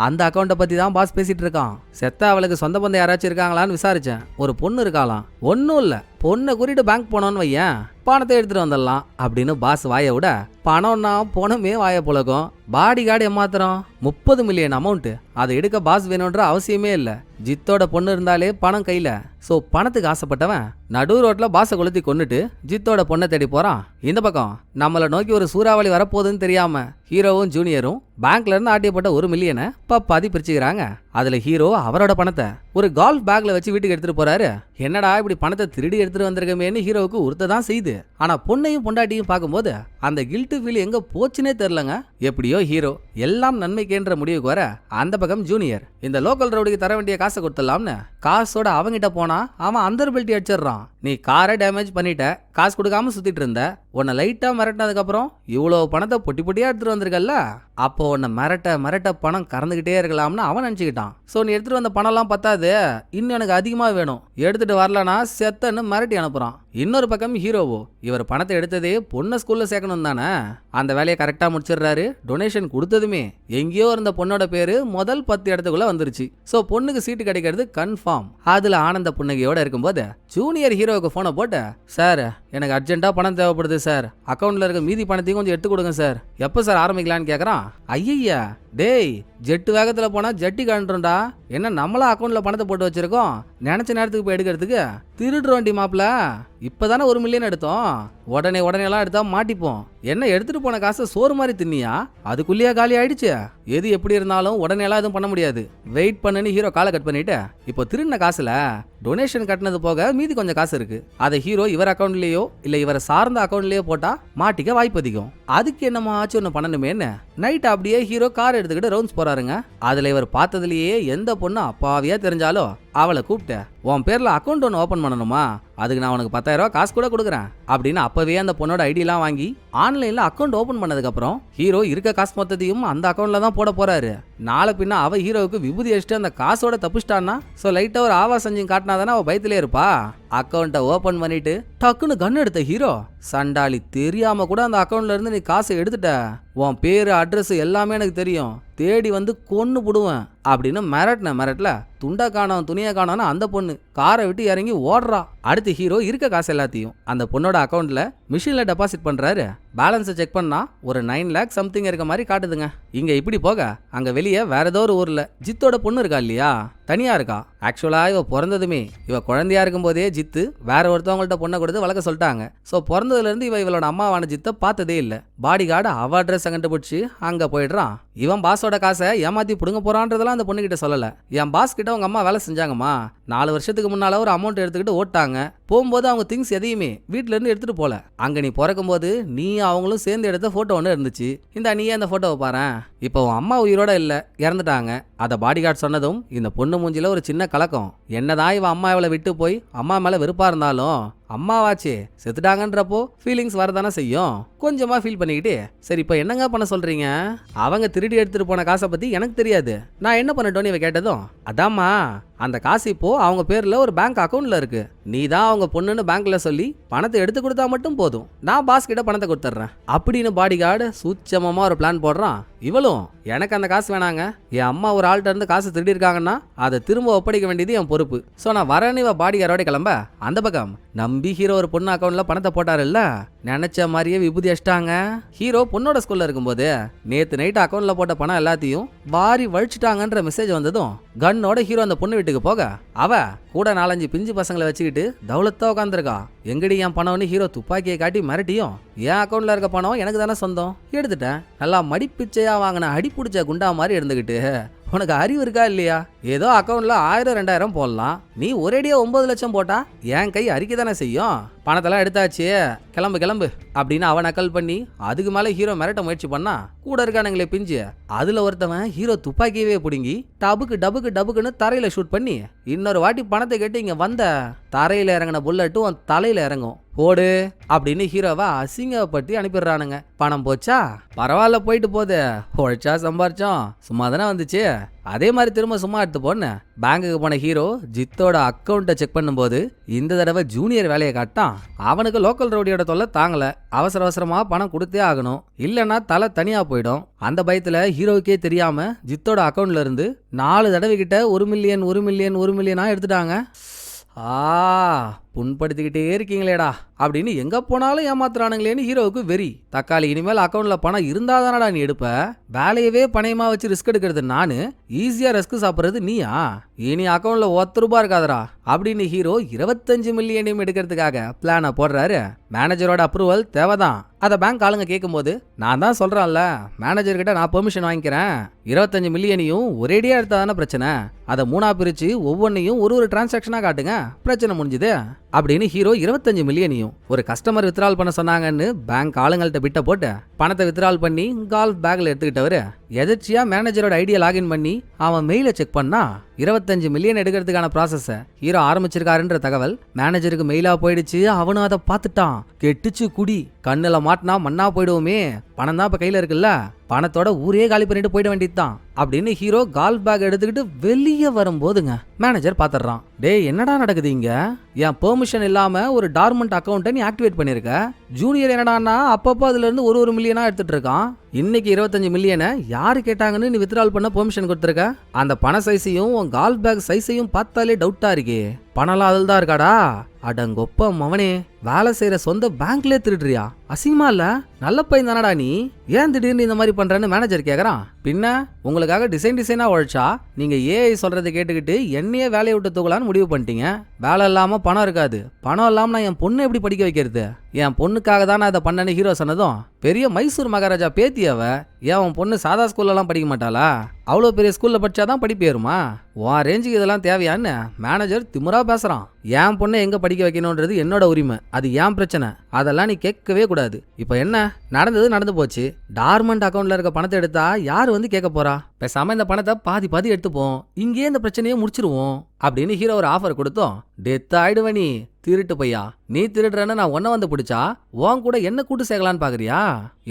அந்த அக்கௌண்ட்டை பத்தி தான் பாஸ் பேசிட்டு இருக்கான். செத்த அவளுக்கு சொந்த பந்தம் யாராச்சும் இருக்காங்களான்னு விசாரிச்சேன். ஒரு பொண்ணு இருக்காலாம். ஒன்னும் இல்ல, பொண்ணை கூட்டிட்டு பேங்க் போனோன்னு வையன், பணத்தை எடுத்துட்டு வந்துடலாம் அப்படின்னு பாஸ் வாய விட, பணம்னா போனமே வாய புழக்கம். பாடி கார்டு ஏமாத்திரம் 30 மில்லியன் அமௌண்ட், அதை எடுக்க பாஸ் வேணும்ன்ற அவசியமே இல்லை. ஜித்தோட பொண்ணு இருந்தாலே பணம் கையில. சோ பணத்துக்கு ஆசைப்பட்டவன் நடு ரோட்ல பாச கொளுத்தி கொண்டுட்டு ஜித்தோட பொண்ணை தேடி போறான். இந்த பக்கம் நம்மளை நோக்கி ஒரு சூறாவளி வரப்போகுதுன்னு தெரியாம ஹீரோவும் ஜூனியரும் பேங்க்ல இருந்து ஆட்டியப்பட்ட 1 மில்லியனை பாதி பிரிச்சுக்கிறாங்க. அதுல ஹீரோ அவரோட பணத்தை ஒரு கால்ஃப் பேக்ல வச்சு வீட்டுக்கு எடுத்துட்டு போறாரு. என்னடா இப்படி பணத்தை திருடி எடுத்துட்டு வந்திருக்கமேன்னு ஹீரோவுக்கு உறுத்ததான் செய்யுது. ஆனா பொண்ணையும் பொண்டாட்டியும் பார்க்கும்போது அந்த கில்ட் ஃபீல் எங்க போச்சுனே தெரியலங்க. எப்படியோ ஹீரோ எல்லாம் நன்மைக்கு ஓகேன்ற முடிவுக்கு வர அந்த பக்கம் ஜூனியர் இந்த லோக்கல் ரவுடிக்கு தர வேண்டிய காசை கொடுத்துடலாம்னு காசோட அவங்கிட்ட போனா அவன் அந்த பெல்ட்டி அடிச்சிடறான். நீ காரை டேமேஜ் பண்ணிட்ட, காசு கொடுக்காம சுத்திட்டு இருந்த, உன்னை லைட்டா மிரட்டினதுக்கு அப்புறம் இவ்வளவு பணத்தை பொட்டி பொட்டியா எடுத்துட்டு வந்திருக்கல்ல, அப்போ உன்னை மிரட்ட பணம் கறந்துகிட்டே இருக்கலாம்னு அவன் நினைச்சுக்கிட்டான். சோ நீ எடுத்துட்டு வந்த பணம் எல்லாம் பத்தாது, இன்னும் எனக்கு அதிகமா வேணும், எடுத்துட்டு வரலனா செத்தன்னு மிரட்டி அனுப்புறான். இன்னொரு பக்கம் ஹீரோவோ இவர் பணத்தை எடுத்ததே பொண்ணை ஸ்கூல்ல சேர்க்கணும் தானே, அந்த வேலையை கரெக்டா முடிச்சிடுறாரு. டொனேஷன் கொடுத்ததுமே எங்கேயோ இருந்த பொண்ணோட பேரு முதல் 10 இடத்துக்குள்ள வந்துருச்சு. சோ பொண்ணுக்கு சீட்டு கிடைக்கிறது கன்ஃபார்ம். அதுல ஆனந்த புன்னகையோட இருக்கும்போது ஜூனியர் ஹீரோவுக்கு போனை போட்டு, சார் எனக்கு அர்ஜென்ட்டா பணம் தேவைப்படுது சார், அக்கௌண்ட்ல இருக்க மீதி பணத்தையும் கொஞ்சம் எடுத்து கொடுங்க சார், எப்போ சார் ஆரம்பிக்கலான்னு கேட்குறான். ஐயா டேய், ஜெட்டு வேகத்தில் போனால் ஜட்டி கழண்டுரும்டா, என்ன நம்மளா அக்கௌண்ட்ல பணத்தை போட்டு வச்சிருக்கோம், நினைச்ச நேரத்துக்கு போய் எடுக்கிறதுக்கு திருடுற வண்டி மாப்பிள, இப்பதானே 1 மில்லியன் எடுத்தோம், உடனே எல்லாம் எடுத்தா மாட்டிப்போம், என்ன எடுத்துட்டு போன காசை சோறு மாதிரி தின்னியா, அதுக்குள்ளேயே காலி ஆயிடுச்சு, எது எப்படி இருந்தாலும் உடனே எல்லாம் எதுவும் பண்ண முடியாது, வெயிட் பண்ணுன்னு ஹீரோ காலை கட் பண்ணிட்டு இப்போ திருடின காசுல டொனேஷன் கட்டினது போக மீதி கொஞ்சம் காசு இருக்கு, அதை ஹீரோ இவர் அக்கௌண்ட்லயோ இல்ல இவரை சார்ந்த அக்கௌண்ட்லயோ போட்டா மாட்டிக்க வாய்ப்பு அதிகம், அதுக்கு என்னமா ஆச்சு ஒன்று பண்ணணுமேன்னு நைட் அப்படியே ஹீரோ கார் எடுத்துக்கிட்டு ரவுண்ட்ஸ் போறாருங்க. அதுல இவர் பார்த்ததுலயே எந்த பொண்ணு அப்பாவியா தெரிஞ்சாலோ அவளை கூப்பிட்டு, உன் பேர்ல அக்கௌண்ட் ஒன்று ஓபன் பண்ணணுமா, அதுக்கு நான் உனக்கு 10,000 ரூபாய் காசு கூட கொடுக்குறேன் அப்படின்னு அப்பவே அந்த பொண்ணோட ஐடியெல்லாம் வாங்கி ஆன்லைன்ல அக்கௌண்ட் ஓபன் பண்ணதுக்கு அப்புறம் ஹீரோ இருக்க காசு மொத்தத்தையும் அந்த அக்கௌண்ட்ல தான் போட போறாரு. நாளை பின்ன அவ ஹீரோவுக்கு விபூதி அடிச்சுட்டு அந்த காசோட தப்பிச்சிட்டான்னா சோ லைட்டா ஒரு ஆவா செஞ்சு காட்டினாதானே அவ பயத்திலே இருப்பா. அக்கௌண்ட்டை ஓபன் பண்ணிட்டு டக்குன்னு கன் எடுத்த ஹீரோ, சண்டாளி தெரியாம கூட அந்த அக்கௌண்ட்ல இருந்து நீ காசை எடுத்துட்ட, உன் பேரு அட்ரஸ் எல்லாமே எனக்கு தெரியும், தேடி வந்து கொன்னு புடுவேன் அப்படின்னு மிரட்டல துண்டா காணோம் துணியா காணோன்னு அந்த பொண்ணு காரை விட்டு இறங்கி ஓடுறா. அடுத்து ஹீரோ இருக்க காசு எல்லாத்தையும் அந்த பொண்ணோட அக்கௌண்ட்ல மிஷின்ல டெபாசிட் பண்றாரு. பேலன்ஸை செக் பண்ணா ஒரு 9 lakh சம்திங் இருக்க மாதிரி காட்டுதுங்க. இங்க இப்படி போக அங்க வெளியே வேற ஏதோ ஒரு ஊர்ல ஜித்தோட பொண்ணு இருக்கா இல்லையா, தனியா இருக்கா. ஆக்சுவலா இவ பிறந்ததுமே இவ குழந்தையா இருக்கும் போதே ஜித்து வேற ஒருத்தவங்கள்ட்ட பொண்ணை கொடுத்து வளர்க்க சொல்லிட்டாங்க. ஸோ பிறந்ததுல இருந்து இவளோட அம்மாவான ஜித்தை பார்த்ததே இல்லை. பாடி கார்டு அவ அட்ரஸ் கண்டுபிடிச்சு அங்க போயிடுறான். இவன் பாஸோட காசை ஏமாத்தி புடுங்க போறான்றதெல்லாம் அந்த பொண்ணு கிட்ட சொல்லல. என் பாஸ் கிட்ட உங்க அம்மா வேலை செஞ்சாங்கம்மா, 4 வருஷத்துக்கு முன்னால ஒரு அமௌண்ட் எடுத்துக்கிட்டு ஓட்டாங்க, போகும்போது அவங்க திங்ஸ் எதையுமே வீட்டுல இருந்து எடுத்துட்டு போல, அங்க நீ பிறக்கும் போது நீ அவங்களும் சேர்ந்து எடுத்த போட்டோ ஒன்று இருந்துச்சு, இந்த நீயே அந்த போட்டோவை பாரு, இப்போ உன் அம்மா உயிரோட இல்ல இறந்துட்டாங்க. அதை பாடி கார்டு சொன்னதும் இந்த பொண்ணு மூஞ்சில ஒரு சின்ன கலக்கம். என்னதான் இவன் அம்மா இவளை விட்டு போய் அம்மா மேல வெறுப்பா இருந்தாலும் அம்மாவாச்சே செத்துட்டாங்கன்றப்போ ஃபீலிங்ஸ் வரதானே செய்யும். கொஞ்சமா ஃபீல் பண்ணிக்கிட்டு சரி இப்போ என்னங்க பண்ண சொல்றீங்க, அவங்க திருடி எடுத்துட்டு போன காசை பத்தி எனக்கு தெரியாது, நான் என்ன பண்ணட்டோன்னு இவ கேட்டதும், அதாம்மா அந்த காசு இப்போ அவங்க பேர்ல ஒரு பேங்க் அக்கௌண்ட்ல இருக்கு, நீ தான் அவங்க பொண்ணுன்னு பேங்க்ல சொல்லி பணத்தை எடுத்து கொடுத்தா மட்டும் போதும், நான் பாஸ் கிட்ட பணத்தை கொடுத்துட்றேன் அப்படின்னு பாடி கார்டு சூட்சமமா ஒரு பிளான் போடுறான். இவளும் எனக்கு அந்த காசு வேணாங்க, என் அம்மா ஒரு ஆள்கிட்ட இருந்து காசு திருடி இருக்காங்கன்னா அதை திரும்ப ஒப்படைக்க வேண்டியது என் பொறுப்பு, ஸோ நான் வரேன்னு இவ பாடி காரோட கிளம்ப அந்த பக்கம் நம்பி ஹீரோ ஒரு பொண்ணு அக்கௌண்ட்ல பணத்தை போட்டாரு இல்ல, நினைச்ச மாதிரியே விபூதி அடிச்சிட்டாங்க. ஹீரோ பொண்ணோட ஸ்கூல்ல இருக்கும்போது நேத்து நைட் அக்கௌண்ட்ல போட்ட பணம் எல்லாத்தையும் வாரி வழிச்சிட்டாங்கன்ற மெசேஜ் வந்ததும் கன்னோட ஹீரோ அந்த பொண்ணு வீட்டுக்கு போக அவ கூட 4-5 பிஞ்சு பசங்களை வச்சுக்கிட்டு தௌலத்தா உட்காந்துருக்கா. எங்கடி என் பணம்னு ஹீரோ துப்பாக்கியை காட்டி மிரட்டியும், என் அக்கௌண்ட்ல இருக்க பணம் எனக்கு தானே சொந்தம், எடுத்துட்டேன், நல்லா மடிப்பிச்சையா வாங்கின அடி பிடிச்ச குண்டா மாதிரி இருந்துகிட்டு உனக்கு அறிவு இருக்கா இல்லையா, ஏதோ அக்கௌண்ட்ல 1000-2000 போடலாம், நீ ஒரேடியா 9 லட்சம் போட்டா என் கை அறிக்கை தானே செய்யும், பணத்தெல்லாம் எடுத்தாச்சு கிளம்பு அப்படின்னு அவன் நக்கல் பண்ணி அதுக்கு மேல ஹீரோ மிரட்ட முயற்சி பண்ணா கூட இருக்கானுங்களே பிஞ்சு, அதுல ஒருத்தவன் ஹீரோ துப்பாக்கியவே பிடுங்கி டபுக்குன்னு தரையில ஷூட் பண்ணி இன்னொரு வாட்டி பணத்தை கேட்டு இங்க வந்த தரையில இறங்கின புல்லட்டும் அவன் தலையில இறங்கும், போடு அப்படின்னு ஹீரோவை அசிங்கப்பட்டு அனுப்பிடுறானுங்க. பணம் போச்சா பரவாயில்ல போயிட்டு போகுது, உழைச்சா சம்பாரிச்சோம், சும்மா தானே வந்துச்சு, அதே மாதிரி திரும்ப சும்மா எடுத்து போன்னு பேங்குக்கு போன ஹீரோ ஜித்தோட அக்கௌண்ட்டை செக் பண்ணும்போது இந்த தடவை ஜூனியர் வேலையை காட்டான். அவனுக்கு லோக்கல் ரவுடியோட தொல்லை தாங்கல, அவசரமா பணம் கொடுத்தே ஆகணும், இல்லைன்னா தலை தனியா போயிடும். அந்த பயத்துல ஹீரோவுக்கே தெரியாம ஜித்தோட அக்கௌண்ட்ல இருந்து 4 தடவை கிட்ட 1 மில்லியனா எடுத்துட்டாங்க. புண்படுத்திக்கிட்டே இருக்கீங்களேடா அப்படின்னு எங்க போனாலும் ஏமாத்துறானுங்களேன்னு ஹீரோவுக்கு வெறி. தக்காளி இனிமேல் அக்கௌண்ட்ல பணம் இருந்தாதானடா நீ எடுப்ப, வேலையவே பணயமா வச்சு ரிஸ்க் எடுக்கிறது நானு, ஈஸியா ரிஸ்க் சாப்பிட்றது நீயா, இனி அக்கௌண்ட்ல ₹1 இருக்காதரா அப்படின்னு ஹீரோ 25 மில்லியனையும் எடுக்கிறதுக்காக பிளானை போடுறாரு. மேனேஜரோட அப்ரூவல் தேவைதான். அதை பேங்க் ஆளுங்க கேட்கும்போது நான் தான் சொல்றேன்ல, மேனேஜர் கிட்ட நான் பெர்மிஷன் வாங்கிக்கிறேன், 25 மில்லியனையும் ஒரேடியா எடுத்தாதானே பிரச்சனை, அதை 3ஆ பிரிச்சு ஒவ்வொன்னையும் ஒரு டிரான்சாக்ஷனா காட்டுங்க, பிரச்சனை முடிஞ்சுது அப்படின்னு ஹீரோ 25 மில்லியனையும் ஒரு கஸ்டமர் வித்ட்ரால் பண்ண சொன்னாங்கன்னு பேங்க் ஆளுங்கள்ட்ட பிட்ட போட்டு பணத்தை வித்ட்ரால் பண்ணி கால்ஃப் பேக்ல எடுத்துக்கிட்டவரு எதிர்ச்சியா மேனேஜரோட ஐடியா லாகின் பண்ணி அவன் மெயில செக் பண்ணா 25 மில்லியன் எடுக்கிறதுக்கான ப்ராசஸ ஹீரோ ஆரம்பிச்சிருக்காருன்ற தகவல் மேனேஜருக்கு மெயிலா போயிடுச்சு. அவனும் அதை பார்த்துட்டான். கெட்டுச்சு குடி, கண்ணுல மாட்டினா மண்ணா போயிடுவோமே, பணம் தான் இப்ப கையில இருக்குல்ல, பணத்தோட ஊரே காலி பண்ணிட்டு போயிட வேண்டியதுதான் அப்படின்னு ஹீரோ கால் பேக் எடுத்துக்கிட்டு வெளியே வரும்போதுங்க மேனேஜர் பாத்துறான். டேய் என்னடா நடக்குது இங்க? என் பெர்மிஷன் இல்லாம ஒரு டார்மண்ட் அக்கௌண்ட்டை நீ ஆக்டிவேட் பண்ணிருக்க. ஜூனியர் என்னடான்னா அப்பப்போ அதுல இருந்து ஒரு மில்லியனா எடுத்துட்டு இருக்கான். இன்னைக்கு 25 மில்லியனை யாரு கேட்டாங்கன்னு நீ வித்ட்ரால் பண்ண பெர்மிஷன் கொடுத்துருக்க. அந்த பண சைஸையும் உன் கால் பேக் சைஸையும் பார்த்தாலே டவுட்டா இருக்கே. பணம்லாம் அதில் தான் இருக்காடா. அடங்கொப்ப மவனே, வேலை செய்யற சொந்த பேங்க்ல திருடுறியா? அசிங்கமா இல்ல? நல்ல பையன் தானடா நீ, ஏன் திடீர்னு இந்த மாதிரி பண்றேன்னு மேனேஜர் கேக்குறான். பின்ன உங்களுக்காக டிசைனா உழைச்சா நீங்க ஏஐ சொல்றதை கேட்டுக்கிட்டு என்னையே வேலையை விட்டு தூக்கலான்னு முடிவு பண்ணிட்டீங்க. வேலை இல்லாம பணம் இருக்காது, பணம் இல்லாம நான் என் பொண்ணை எப்படி படிக்க வைக்கிறது? என் பொண்ணுக்காக தான் நான் அதை பண்ணேன்னு ஹீரோ சொன்னதும், பெரிய மைசூர் மகாராஜா பேத்தியவ, ஏன் உன் பொண்ணு சாதா ஸ்கூல்லலாம் படிக்க மாட்டாளா? அவ்வளோ பெரிய ஸ்கூல்ல படிச்சாதான் படிப்பு ஏறுமா? உன் ரேஞ்சுக்கு இதெல்லாம் தேவையான்னு மேனேஜர் திமுறா பேசுறான். என் பொண்ணை எங்க படிக்க வைக்கணும்ன்றது என்னோட உரிமை, அது ஏன் பிரச்சனை, அதெல்லாம் நீ கேட்கவே கூடாது. இப்போ என்ன நடந்தது நடந்து போச்சு. டார்மண்ட் அக்கௌண்ட்ல இருக்க பணத்தை எடுத்தா யாரு வந்து கேட்க போறா? பேசாம இந்த பணத்தை பாதி எடுத்துப்போம், இங்கேயே இந்த பிரச்சனையை முடிச்சிருவோம் அப்படின்னு ஹீரோ ஒரு ஆஃபர் கொடுத்தோம். டெத் ஆயிடுவ நீ திருட்டு பையா, நீ திருடுறன்னு நான் ஒன்ன வந்து பிடிச்சா உன் கூட என்ன கூட்டு சேர்க்கலான்னு பாக்குறியா?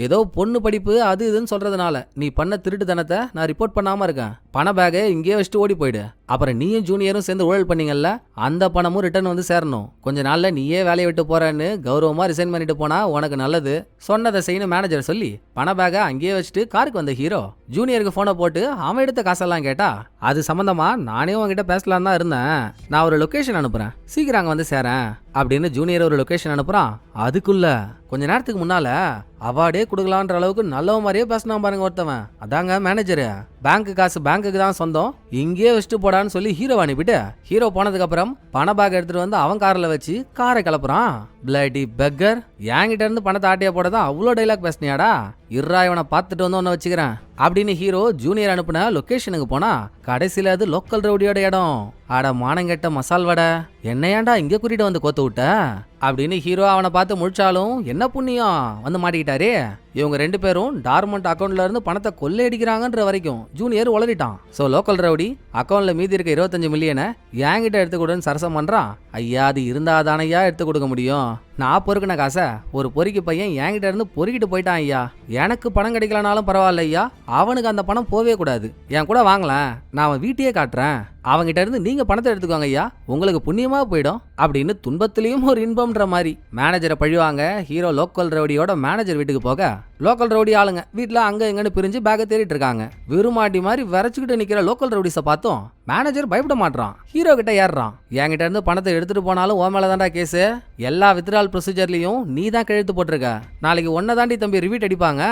ஏதோ பொண்ணு படிப்பு அது இதுன்னு சொல்றதுனால நீ பண்ண திருட்டுத்தனத்தை நான் ரிப்போர்ட் பண்ணாம இருக்கேன். பண பேகை இங்கேயே வச்சுட்டு ஓடி போயிடு. அப்புறம் நீயும் ஜூனியரும் சேர்ந்து ஊழல் பண்ணீங்கல்ல, அந்த பணமும் ரிட்டர்ன் வந்து சேரணும். கொஞ்ச நாள்ல நீயே வேலையை விட்டு போறேன்னு கௌரவமா ரிசைன் பண்ணிட்டு போனா உனக்கு நல்லது. சொன்னதை செய்யணும் மேனேஜர் சொல்லி பண பேகை அங்கேயே வச்சுட்டு காருக்கு வந்த ஹீரோ ஜூனியருக்கு போனை போட்டு அவன் எடுத்த காசெல்லாம் கேட்டா, அது சம்பந்தமா நானே உங்ககிட்ட பேசலாம் தான் இருந்தேன், நான் ஒரு லொகேஷன் அனுப்புறேன், சீக்கிரம் அங்க வந்து சேரேன் அப்படின்னு ஜூனியர் ஒரு லொகேஷன் அனுப்புறான். அதுக்குள்ள கொஞ்ச நேரத்துக்கு முன்னால அவார்டே கொடுக்கலான்ற அளவுக்கு நல்லவ மாதிரியே பேசினா பாருங்க ஒருத்தவன். அதாங்க மேனேஜரு. பேங்க் காசு பேங்குக்கு தான் சொந்தம், இங்கேயே வச்சுட்டு போடான்னு சொல்லி ஹீரோ அனுப்பிட்டு ஹீரோ போனதுக்கு அப்புறம் பண பேக் எடுத்துட்டு வந்து அவன் கார்ல வச்சு காரை கிளப்புறான். பிளடி பெக்கர், என்கிட்ட இருந்து பணத்தை ஆட்டியா போடதான் அவ்வளோ டைலாக் பேசினியாடா? இர்ரா இவனை பார்த்துட்டு வந்து ஒன்னு வச்சுக்கிறேன் அப்படின்னு ஹீரோ ஜூனியர் அனுப்புன லொகேஷனுக்கு போனா கடைசியில அது லோக்கல் ரவுடியோட இடம். அட மானங்கெட்ட மசால் வடை, என்னையாண்டா இங்க கூட்டிட்டு வந்து கோத்து விட்ட அப்படின்னு ஹீரோ அவனை பார்த்து முழிச்சாலும் என்ன புண்ணியம் வந்து மாட்டிக்கிட்டாரே. இவங்க 2 பேரும் டார்மண்ட் அக்கௌண்ட்ல இருந்து பணத்தை கொள்ளையடிக்கிறாங்கன்ற வரைக்கும் ஜூனியர் உளறிட்டான். சோ லோக்கல் ரவுடி அக்கௌண்ட்ல மீதி இருக்க 25 மில்லியனை என்கிட்ட எடுத்து கொடுன்னு சரசம் பண்றான். ஐயா அது இருந்தாதானையா எடுத்து கொடுக்க முடியும்? நான் பொறுக்கின காசை ஒரு பொறுக்கி பையன் என்கிட்ட இருந்து பொறுக்கிட்டு போயிட்டான் ஐயா. எனக்கு பணம் கிடைக்கலனாலும் பரவாயில்ல ஐயா, அவனுக்கு அந்த பணம் போவே கூடாது. என் கூட வாங்கலாம், நான் அவன் வீட்டையே காட்டுறேன், அவங்கிட்ட இருந்து நீங்க பணத்தை எடுத்துக்கோங்க ஐயா, உங்களுக்கு புண்ணியமா போயிடும் அப்படின்னு துன்பத்திலையும் ஒரு இன்பம்ன்ற மாதிரி மேனேஜரை பழிவாங்க ஹீரோ லோக்கல் ரவுடியோட மேனேஜர் வீட்டுக்கு போக லோக்கல் ரவுடி ஆளுங்க வீட்டுல அங்க எங்கன்னு பிரிஞ்சு பேக்கை தேடிட்டு இருக்காங்க. விருமாட்டி மாதிரி விரைச்சுக்கிட்டு நிக்கிற லோக்கல் ரவுடிஸை பார்த்தோம் மேனேஜர் பயப்பட மாட்டான். ஹீரோ கிட்ட ஏறான். என்கிட்ட இருந்து பணத்தை எடுத்துட்டு போனாலும் ஓ மேல தான்டா கேஸ், எல்லா வித்ட்ரால் ப்ரொசீஜர்லயும் நீ தான் கழுத்து போட்டிருக்க, நாளைக்கு ஒன்ன தாண்டி தம்பி ரிவீட் அடிப்பாங்க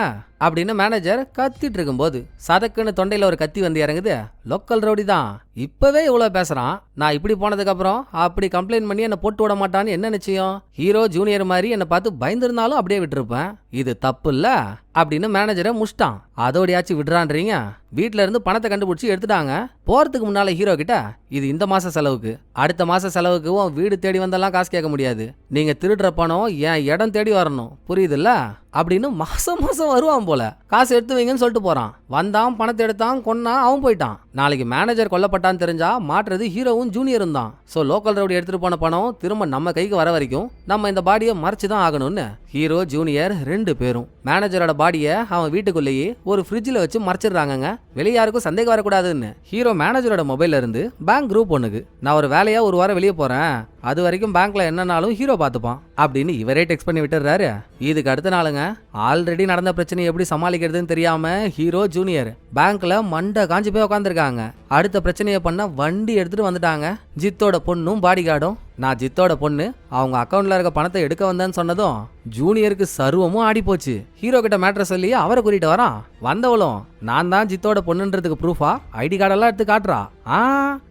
அப்படின்னு மேனேஜர் கத்திட்டு இருக்கும்போது சதக்குன்னு தொண்டையில ஒரு கத்தி வந்து இறங்குது. லோக்கல் ரவுடி தான் இப்பவே இவ்வளவு பேசுறான், நான் இப்படி போனதுக்கு அப்புறம் அப்படி கம்ப்ளைண்ட் பண்ணி என்ன போட்டு விட மாட்டான்னு என்ன நிச்சயம்? ஹீரோ ஜூனியர் மாதிரி என்ன பார்த்து பயந்துருந்தாலும் அப்படியே விட்டுருப்பேன், இது தப்பு இல்ல அப்படின்னு மேனேஜரை முஷ்டான். அதோடையாச்சும் விடுறான்றீங்க? வீட்டுல இருந்து பணத்தை கண்டுபிடிச்சி எடுத்துட்டாங்க. போறதுக்கு முன்னால ஹீரோ கிட்ட இது இந்த மாச செலவுக்கு, அடுத்த மாச செலவுக்கு உன் வீடு தேடி வந்தெல்லாம் காசு கேட்க முடியாது, நீங்க திருடுற பணம் என் இடம் தேடி வரணும், புரியுதுல்ல அப்படின்னு மாசம் வருவான் போல. காசு எடுத்து வைங்கன்னு சொல்லிட்டு போறான். வந்தான், பணத்தை எடுத்தான், கொன்னான், அவன் போயிட்டான். நாளைக்கு மேனேஜர் கொல்லப்பட்டான்னு தெரிஞ்சா மாற்றுறது ஹீரோவும் ஜூனியரும் தான். சோ லோக்கல் ரவுடி எடுத்துட்டு போன பணம் திரும்ப நம்ம கைக்கு வர வரைக்கும் நம்ம இந்த பாடியை மறைச்சுதான் ஆகணும்னு ஹீரோ ஜூனியர் 2 பேரும் மேனேஜரோட பாடியை அவன் வீட்டுக்குள்ளேயே ஒரு ஃப்ரிட்ஜில் வச்சு மறைச்சிடுறாங்க. வெளியே யாருக்கும் சந்தேகம் வரக்கூடாதுன்னு. ஹீரோ மேனேஜரோட மொபைல்ல இருந்து பேங்க் குரூப் ஒண்ணுக்கு நான் ஒரு வேலையா ஒரு வாரம் வெளியே போறேன், அது வரைக்கும் பேங்க்ல என்னன்னாலும் ஹீரோ பார்த்துப்பான் அப்படின்னு இவரே டெக்ஸ்ட் பண்ணி விட்டுறாரு. இதுக்கு அடுத்த நாளுங்க ஆல்ரெடி நடந்த பிரச்சனையை எப்படி சமாளிக்கிறதுன்னு தெரியாம ஹீரோ ஜூனியர் பேங்க்ல மண்டை காஞ்சி போய் உட்காந்துருக்காங்க. அடுத்த பிரச்சனையை பண்ண வண்டி எடுத்துட்டு வந்துட்டாங்க ஜித்தோட பொண்ணும் பாடி கார்டும். நான் ஜித்தோட பொண்ணு அவங்க அக்கௌண்ட்ல இருக்க பணத்தை எடுக்க வந்தேன்னு சொன்னதும் ஜூனியருக்கு சர்வமும் ஆடி போச்சு. ஹீரோ கிட்ட மேட்டர் சொல்லி அவரை கூட்டிட்டு வரான். வந்தவளும் நான் தான் ஜித்தோட பொண்ணுன்றதுக்கு ப்ரூஃபா ஐடி கார்டெல்லாம் எடுத்து காட்டுறா.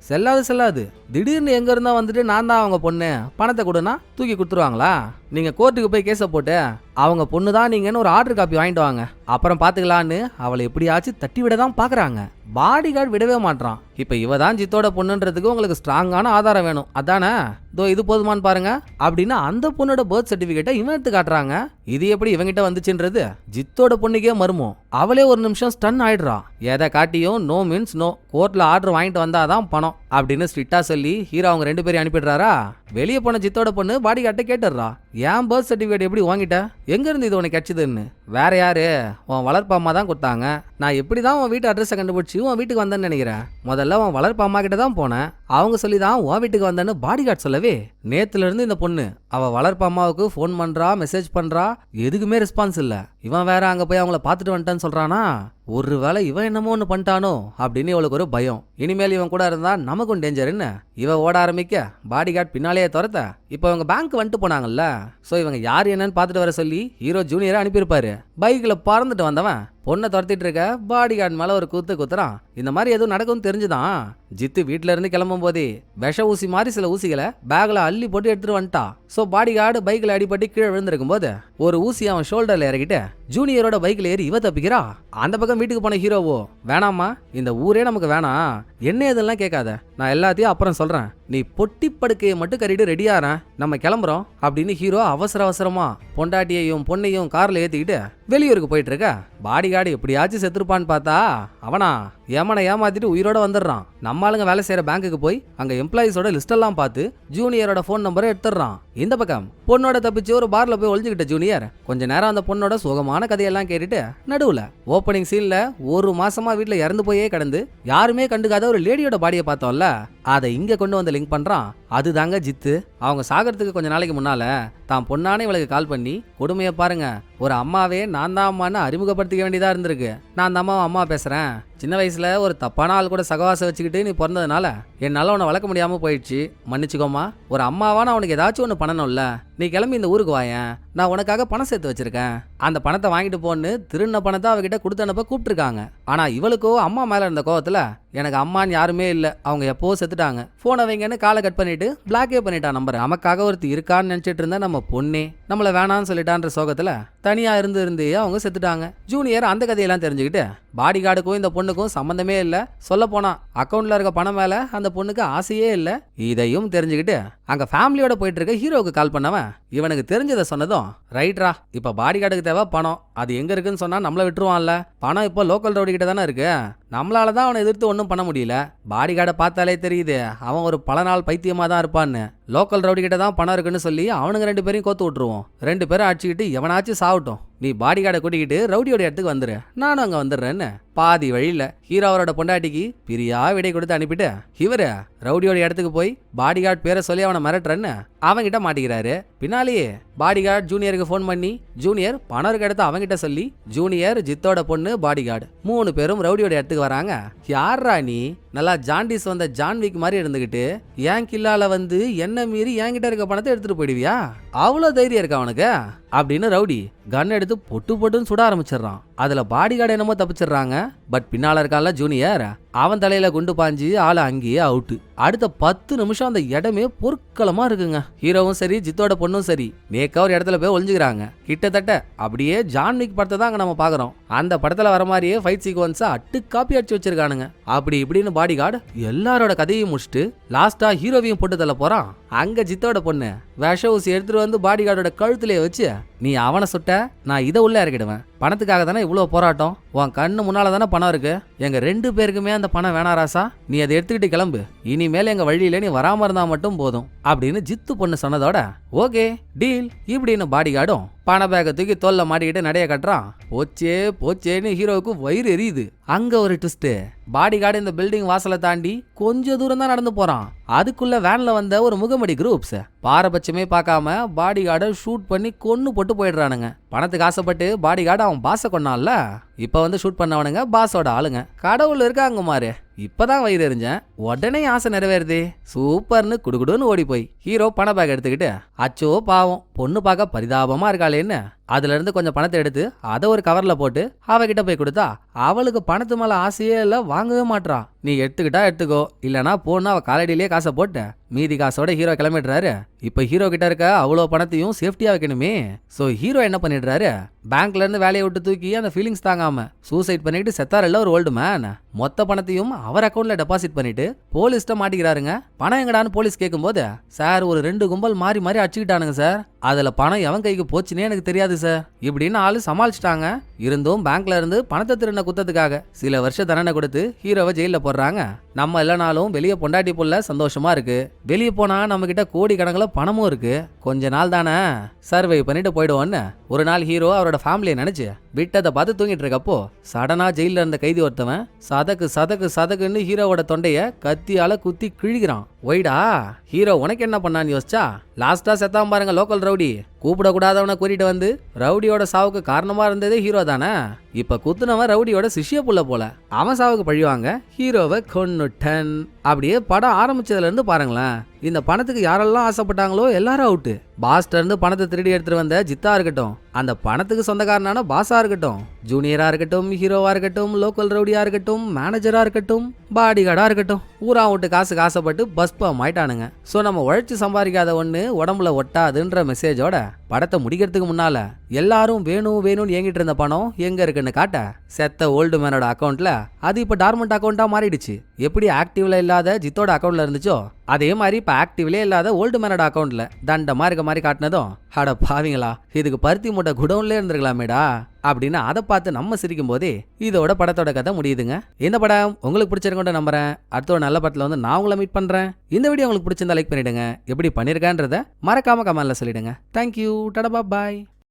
செல்லாது, திடீர்னு எங்க இருந்தா வந்துட்டு நான் தான் அவங்க பொண்ணு, பணத்தை கொடுனா தூக்கி கொடுத்துருவாங்களா? நீங்க கோர்ட்டுக்கு போய் கேஸ போட்டு அவங்க பொண்ணு தான் நீங்கன்னு ஒரு ஆர்டர் காப்பி வாங்கிட்டு வாங்க, அப்புறம் பாத்துக்கலான்னு அவளை எப்படியாச்சும் தட்டி விட தான் பாக்குறாங்க. பாடி கார்டு விடவே மாட்டான். இப்ப இவ தான் ஜித்தோட பொண்ணுன்றதுக்கு உங்களுக்கு ஸ்ட்ராங்கான ஆதாரம் வேணும் அதானே? இதோ இது போதுமான்னு பாருங்க அப்படின்னு அந்த பொண்ணோட பர்த் சர்டிபிகேட்டை இவன் எடுத்து காட்டுறாங்க. இது எப்படி இவங்கிட்ட வந்துச்சுன்றது ஜித்தோட பொண்ணுக்கே மருமோ. அவளே ஒரு நிமிஷம் ஸ்டன் ஆயிடுறா. எதை காட்டியும் நோ மீன்ஸ் நோ, கோர்ட்ல ஆர்டர் வாங்கிட்டு வந்தாதான் பணம் அப்படின்னு ஸ்ட்ரிக்டா சொல்லி ஹீரோ அவங்க 2 பேரையும் அனுப்பிடுறாரா. வெளியே போன ஜித்தோட பொண்ணு பாடி கார்ட்ட கேட்டுடுறா, ஏன் பர்த் சர்டிபிகேட் எப்படி வாங்கிட்ட, எங்க இருந்து இது உனக்கு கிடைச்சதுன்னு. வேற யாரு, உன் வளர்ப்பு அம்மா தான் கொடுத்தாங்க. நான் எப்படிதான் உன் வீட்டு அட்ரஸை கண்டுபிடிச்சி உன் வீட்டுக்கு வந்தேன்னு நினைக்கிறேன். முதல்ல உன் வளர்ப்பு அம்மா கிட்ட தான் போனேன், அவங்க சொல்லி தான் உன் வீட்டுக்கு வந்தேன்னு பாடி கார்டு சொல்லவே. நேத்துல இருந்து இந்த பொண்ணு அவ வளர்ப்பு அம்மாவுக்கு ஃபோன் பண்றா, மெசேஜ் பண்றா, எதுக்குமே ரெஸ்பான்ஸ் இல்ல. இவன் வேற அங்க போய் அவங்கள பாத்துட்டு வந்துட்டான்னு சொல்றானா. ஒருவேளை இவன் என்னமோ ஒன்று பண்ணிட்டானோ அப்படின்னு இவளுக்கு ஒரு பயம். இனிமேல் இவன் கூட இருந்தா நமக்கும் டேஞ்சர் என்ன. இவன் ஓட ஆரம்பிக்க பாடி கார்டு பின்னாலேயே துரத்த. இப்போ இவங்க பேங்க் வந்துட்டு போனாங்கல்ல, ஸோ இவங்க யார் என்னன்னு பார்த்துட்டு வர சொல்லி ஹீரோ ஜூனியரை அனுப்பியிருப்பாரு. பைக்கில் பறந்துட்டு வந்தவன் பொண்ணை துரத்திட்டு இருக்க பாடி கார்டு மேலே ஒரு குத்துறான். இந்த மாதிரி எதுவும் நடக்கும்னு தெரிஞ்சுதான் ஜித்து வீட்டில இருந்து கிளம்பும் போதே விஷ ஊசி மாதிரி சில ஊசிகளை பேக்ல அள்ளி போட்டு எடுத்துட்டு வந்துட்டான். ஸோ பாடி கார்டு பைக்கில் அடிபட்டு கீழே விழுந்திருக்கும் போது ஒரு ஊசி அவன் ஷோல்டர்ல இறக்கிட்டு ஜூனியரோட பைக்கில் ஏறி இவ தப்பிக்கிறா. அந்த பக்கம் வீட்டுக்கு போன ஹீரோவோ, வேணாமா இந்த ஊரே நமக்கு வேணாம், என்ன இதெல்லாம் கேட்காத, நான் எல்லாத்தையும் அப்புறம் சொல்றேன், நீ பொட்டி படுக்கையை மட்டும் கறிட்டு ரெடியார நம்ம கிளம்புறோம் அப்படின்னு ஹீரோ அவசரமா பொண்டாட்டியையும் பொண்ணையும் கார்ல ஏத்திக்கிட்டு வெளியூருக்கு போயிட்டு இருக்க. பாடி கார்டு எப்படியாச்சும் செத்துருப்பான்னு பார்த்தா அவனா ஏமாத்திட்டு உயிரோட வந்துடுறான். நம்ம ஆளுங்க வேலை செய்யற பேங்குக்கு போய் அங்க எம்ப்ளாயிஸோட லிஸ்ட் எல்லாம் பார்த்து ஜூனியரோட போன் நம்பரை எடுத்துடுறான். இந்த பக்கம் பொண்ணோட தப்பிச்சு ஒரு பார்ல போய் ஒளிஞ்சுக்கிட்ட ஜூனியர் கொஞ்ச நேரம் அந்த பொண்ணோட சுகமான கதையெல்லாம் கேட்டுட்டு நடுவுல ஓப்பனிங் சீன்ல 1 மாசமா வீட்டுல இறந்து போயே கிடந்து யாருமே கண்டுக்காத ஒரு லேடியோட பாடியை பார்த்தோம்ல, அதை இங்க கொண்டு வந்து லிங்க் பண்றான். அதுதாங்க ஜித்து. அவங்க சாகிறதுக்கு கொஞ்ச நாளைக்கு முன்னால தான் பொண்ணானே இவளுக்கு கால் பண்ணி, கொடுமையை பாருங்க, ஒரு அம்மாவே நான் தான் அம்மான்னு அறிமுகப்படுத்திக்க வேண்டியதா இருந்திருக்கு, நான் அந்த அம்மா பேசுறேன், சின்ன வயசுல ஒரு தப்பான ஆள் கூட சகவாசம் வச்சுக்கிட்டு நீ பிறந்ததுனால என்னால உன்னை வளர்க்க முடியாம போயிடுச்சு, மன்னிச்சுக்கோமா, ஒரு அம்மாவா நான் உனக்கு ஏதாச்சும் ஒன்று பண்ணணும்ல, நீ கிளம்பி இந்த ஊருக்கு வாயேன், நான் உனக்காக பணம் சேர்த்து வச்சிருக்கேன், அந்த பணத்தை வாங்கிட்டு போன்னு திருண்ண பணத்தை அவகிட்ட கொடுத்து அனுப்ப கூப்பிட்டுருக்காங்க. ஆனா இவளுக்கோ அம்மா மேல இருந்த கோவத்துல எனக்கு அம்மான்னு யாருமே இல்லை, அவங்க எப்போ செத்துட்டாங்க, போனை வைங்கன்னு காலை கட் பண்ணிட்டு பிளாக்கே பண்ணிட்டான் நம்பர். நமக்காக ஒருத்தி இருக்கான்னு நினைச்சிட்டு இருந்தா நம்ம பொண்ணே நம்மள வேணான்னு சொல்லிட்டான்ற சோகத்துல தனியா இருந்து அவங்க செத்துட்டாங்க. ஜூனியர் அந்த கதையெல்லாம் தெரிஞ்சுக்கிட்டு பாடி கார்டுக்கும் இந்த பொண்ணுக்கும் சம்பந்தமே இல்லை, சொல்ல போனா அக்கௌண்ட்ல இருக்க பணம் மேல அந்த பொண்ணுக்கு ஆசையே இல்லை, இதையும் தெரிஞ்சுக்கிட்டு அங்க ஃபேமிலியோட போயிட்டு இருக்க ஹீரோவுக்கு கால் பண்ணவன் இவனுக்கு தெரிஞ்சதை சொன்னதும், ரைட்ரா இப்ப பாடி கார்டுக்கு தேவை பணம், அது எங்க இருக்குன்னு சொன்னா நம்மள விட்டுருவான்ல, பணம் இப்போ லோக்கல் ரவுடி கிட்ட தானே இருக்கு, நம்மளாலதான் அவனை எதிர்த்து ஒன்றும் பண்ண முடியல, பாடி கார்டை பார்த்தாலே தெரியுது அவன் ஒரு பல நாள் பைத்தியமா தான் இருப்பான்னு, லோக்கல் ரவுடி கிட்ட தான் பணம் இருக்குன்னு சொல்லி அவனுங்க 2 பேரையும் கோத்து விட்டுருவோம், 2 பேரும் அடிச்சுக்கிட்டு எவனாச்சும் சாவட்டும், நீ பாடி கார்டை கூட்டிக்கிட்டு ரவுடியோட இடத்துக்கு வந்துரு, நானும் அங்க வந்துடுறேன்னு பாதி வழியில ஹீரோ அவரோட பொண்டாட்டிக்கு பிரியா விடை கொடுத்து அனுப்பிட்டு இவரு ரவுடியோட இடத்துக்கு போய் பாடி கார்டு பேரை சொல்லி அவனை மிரட்டுறன்னு அவன்கிட்ட மாட்டிக்கிறாரு. பின்னாலேயே பாடி கார்டு ஜூனியருக்கு ஃபோன் பண்ணி ஜூனியர் பணம் இருக்க இடத்த அவங்கிட்ட சொல்லி ஜூனியர் ஜித்தோட பொண்ணு பாடி கார்டு 3 பேரும் ரவுடியோட இடத்துக்கு வராங்க. யாரா நீ, நல்லா ஜாண்டிஸ் வந்த ஜான்விக் மாதிரி இருந்துகிட்டு ஏன் கில்லால வந்து என்ன மீறி என்கிட்ட இருக்க பணத்தை எடுத்துட்டு போயிடுவியா, அவ்வளோ தைரியம் இருக்கா அவனுக்கு அப்படின்னு ரவுடி கன் எடுத்து பொட்டுன்னு சுட ஆரம்பிச்சிடறான். அதுல பாடி கார்டு என்னமோ தப்பிச்சிடுறாங்க. பட் பின்னால இருக்கான்ல ஜூனியர், அவன் தலையில குண்டு பாஞ்சு ஆளு அங்கேயே அவுட்டு. அடுத்த 10 நிமிஷம் அந்த இடமே பொற்களமா இருக்குங்க. ஹீரோவும் சரி ஜித்தோட பொண்ணும் சரி நேக்கா ஒரு இடத்துல போய் ஒளிஞ்சுக்கிறாங்க. கிட்டத்தட்ட அப்படியே ஜான்விக் படத்தை தான் அங்க நம்ம பாக்குறோம். அந்த படத்துல வர மாதிரியே ஃபைட் சீக்வன்ஸா அட்டு காப்பி அடிச்சு வச்சிருக்கானுங்க. அப்படி இப்படின்னு பாடி கார்டு எல்லாரோட கதையும் முடிச்சுட்டு லாஸ்டா ஹீரோவையும் போட்டு தள்ள போறான். அங்க ஜித்தோட பொண்ணு விஷ ஊசி எடுத்துட்டு வந்து பாடி கார்டோட கழுத்துலயே வச்சு, நீ அவனை சுட்ட, நான் இதை உள்ள இறக்கிடுவேன், பணத்துக்காக தானே இவ்வளவு போராட்டம், உன் கண்ணு முன்னால தானே பணம் இருக்கு, எங்க 2 பேருக்குமே அந்த பணம் வேணா ராசா, நீ அதை எடுத்துக்கிட்டு கிளம்பு, இனிமேல் எங்க வழியில நீ வராம இருந்தா மட்டும் போதும் அப்படின்னு ஜித்து பொண்ணு சொன்னதோட ஓகே டீல் இப்படின்னு பாடி கார்டும் பண பேக்கை தூக்கி தோல்ல மாட்டிக்கிட்டு நடைய கட்டுறான். போச்சேன்னு ஹீரோவுக்கு வயிறு எரியுது. அங்க ஒரு ட்விஸ்ட், பாடி கார்டு இந்த பில்டிங் வாசலை தாண்டி கொஞ்ச தூரம் தான் நடந்து போறான். அதுக்குள்ள வேன்ல வந்த ஒரு முகமடி குரூப்ஸ் பாரபட்சமே பார்க்காம பாடி கார்டை ஷூட் பண்ணி கொன்னு போட்டு போயிடுறானுங்க. பணத்துக்கு ஆசைப்பட்டு பாடி கார்டு அவன் பாச கொண்டான்ல, இப்ப வந்து ஷூட் பண்ணவனுங்க பாஸோட ஆளுங்க. கடவுள் இருக்காங்க மாறு, இப்பதான் வயிறு எறிஞ்சேன், உடனே ஆசை நிறைவேறுது, சூப்பர்னு குடுகுடுன்னு ஓடி போய் ஹீரோ பண பேக் எடுத்துக்கிட்டு அச்சோ பாவம் பொண்ணு பார்க்க பரிதாபமா இருக்காளேன்னு அதுல இருந்து கொஞ்சம் பணத்தை எடுத்து அதை ஒரு கவர்ல போட்டு அவகிட்ட போய் கொடுத்தா அவளுக்கு பணத்து மேல ஆசையே இல்ல, வாங்கவே மாட்றா. நீ எடுத்துக்கிட்டா எடுத்துக்கோ, இல்லனா போன்னு அவ காலடியிலேயே காசை போட்டு மீதி காசோட ஹீரோ கிளம்பிடுறாரு. இப்ப ஹீரோ கிட்ட இருக்க அவ்வளோ பணத்தையும் சேஃப்டியா வைக்கணுமே. சோ ஹீரோ என்ன பண்ணிடுறாரு, பேங்க்ல இருந்து வேலையை விட்டு தூக்கி அந்த ஃபீலிங்ஸ் தாங்காம சூசைட் பண்ணிட்டு செத்தாரில்ல ஒரு ஓல்டு மேன், மொத்த பணத்தையும் அவர் அக்கௌண்ட்ல டெபாசிட் பண்ணிட்டு போலீஸ்ட மாட்டிக்கிறாருங்க. பணம் எங்கடான்னு போலீஸ் கேட்கும்போது, சார் ஒரு 2 கும்பல் மாறி மாறி அடிச்சுக்கிட்டானுங்க சார் அதுல பணம் எவன் கைக்கு போச்சுன்னே எனக்கு தெரியாது சார் இப்படின்னு ஆளு சமாளிச்சிட்டாங்க. இருந்தும் பேங்க்ல இருந்து பணத்தை திருடின குத்தத்துக்காக சில வருஷ தண்டனை கொடுத்து ஹீரோவை ஜெயில போடுறாங்க. நம்ம இல்லைனாலும் வெளியே பொண்டாட்டி புள்ள சந்தோஷமா இருக்கு. வெளியே போனா நம்ம கிட்ட கோடி கணக்கில் பணமும் இருக்கு. கொஞ்ச நாள் தானே சர்வை பண்ணிட்டு போயிடுவோன்னு ஒரு நாள் ஹீரோ அவரோட ஃபேமிலியை நினைச்சு விட்டதை பார்த்து தூங்கிட்டு இருக்கப்போ சடனா ஜெயில இருந்த கைதி ஒருத்தவன் சதக்கு சதக்கு சதக்குன்னு ஹீரோவோட தொண்டைய கத்தியால குத்தி கிழிக்கிறான். ஒய்டா ஹீரோ உனக்கு என்ன பண்ணான்னு யோசிச்சா லாஸ்டா செத்தாம பாருங்க லோக்கல் ரவுடி. கூப்பிடக்கூடாதவனை கூட்டிட்டு வந்து ரவுடியோட சாவுக்கு காரணமா இருந்ததே ஹீரோ தானே. இப்ப குத்துனவன் ரவுடியோட சிஷ்ய புள்ள போல. அவன் சாவுக்கு பழிவாங்க ஹீரோவை கொன்னுட்டன். அப்படியே படம் ஆரம்பிச்சதுல இருந்து பாருங்களேன். இந்த பணத்துக்கு யாரெல்லாம் ஆசைப்பட்டாங்களோ எல்லாரும் அவுட்டு. பாஸ்டர் இருந்து பணத்தை திருடி எடுத்துட்டு வந்த ஜித்தா இருக்கட்டும், அந்த பணத்துக்கு சொந்தக்காரனான பாஸா இருக்கட்டும், ஜூனியரா இருக்கட்டும், ஹீரோவா இருக்கட்டும், லோக்கல் ரவுடியா இருக்கட்டும், மேனேஜரா இருக்கட்டும், பாடி கார்டா இருக்கட்டும், ஊரா விட்டு காசுக்கு ஆசைப்பட்டு பஸ்பம் ஆயிட்டானுங்க. ஸோ நம்ம உழைச்சு சம்பாதிக்காத ஒண்ணு உடம்புல ஒட்டாதுன்ற மெசேஜோட படத்தை முடிக்கிறதுக்கு முன்னால எல்லாரும் வேணும் வேணும்னு ஏங்கிட்டு இருந்த பணம் எங்க இருக்குன்னு காட்ட செத்த ஓல்டு மேனோட அக்கௌண்ட்ல அது இப்ப டார்மண்ட் அக்கௌண்டா மாறிடுச்சு. எப்படி ஆக்டிவ்ல இல்லாத ஜித்தோட அக்கௌண்ட்ல இருந்துச்சோ அதே மாதிரி இப்ப ஆக்டிவ்லே இல்லாத ஓல்டு மேனோட அக்கௌண்ட்ல தண்டமா இருக்க மாதிரி காட்டினதும் அட பாவீங்களா இதுக்கு பருத்தி மூட்டை குடவுன்ல இருந்திருக்கலாமேடா அப்படின்னு அதை பார்த்து நம்ம சிரிக்கும் போதே இதோட படத்தோட கதை முடியுதுங்க. இந்த படம் உங்களுக்கு பிடிச்சிருக்கோன்னு நம்புறேன். அடுத்த ஒரு நல்ல படத்துல வந்து நான் உங்களை மீட் பண்றேன். இந்த வீடியோ உங்களுக்கு பிடிச்சிருந்தா லைக் பண்ணிடுங்க. எப்படி பண்ணிருக்கேன்றத மறக்காம கமெண்ட்ல சொல்லிடுங்க. தேங்க்யூ. டடா பாய்.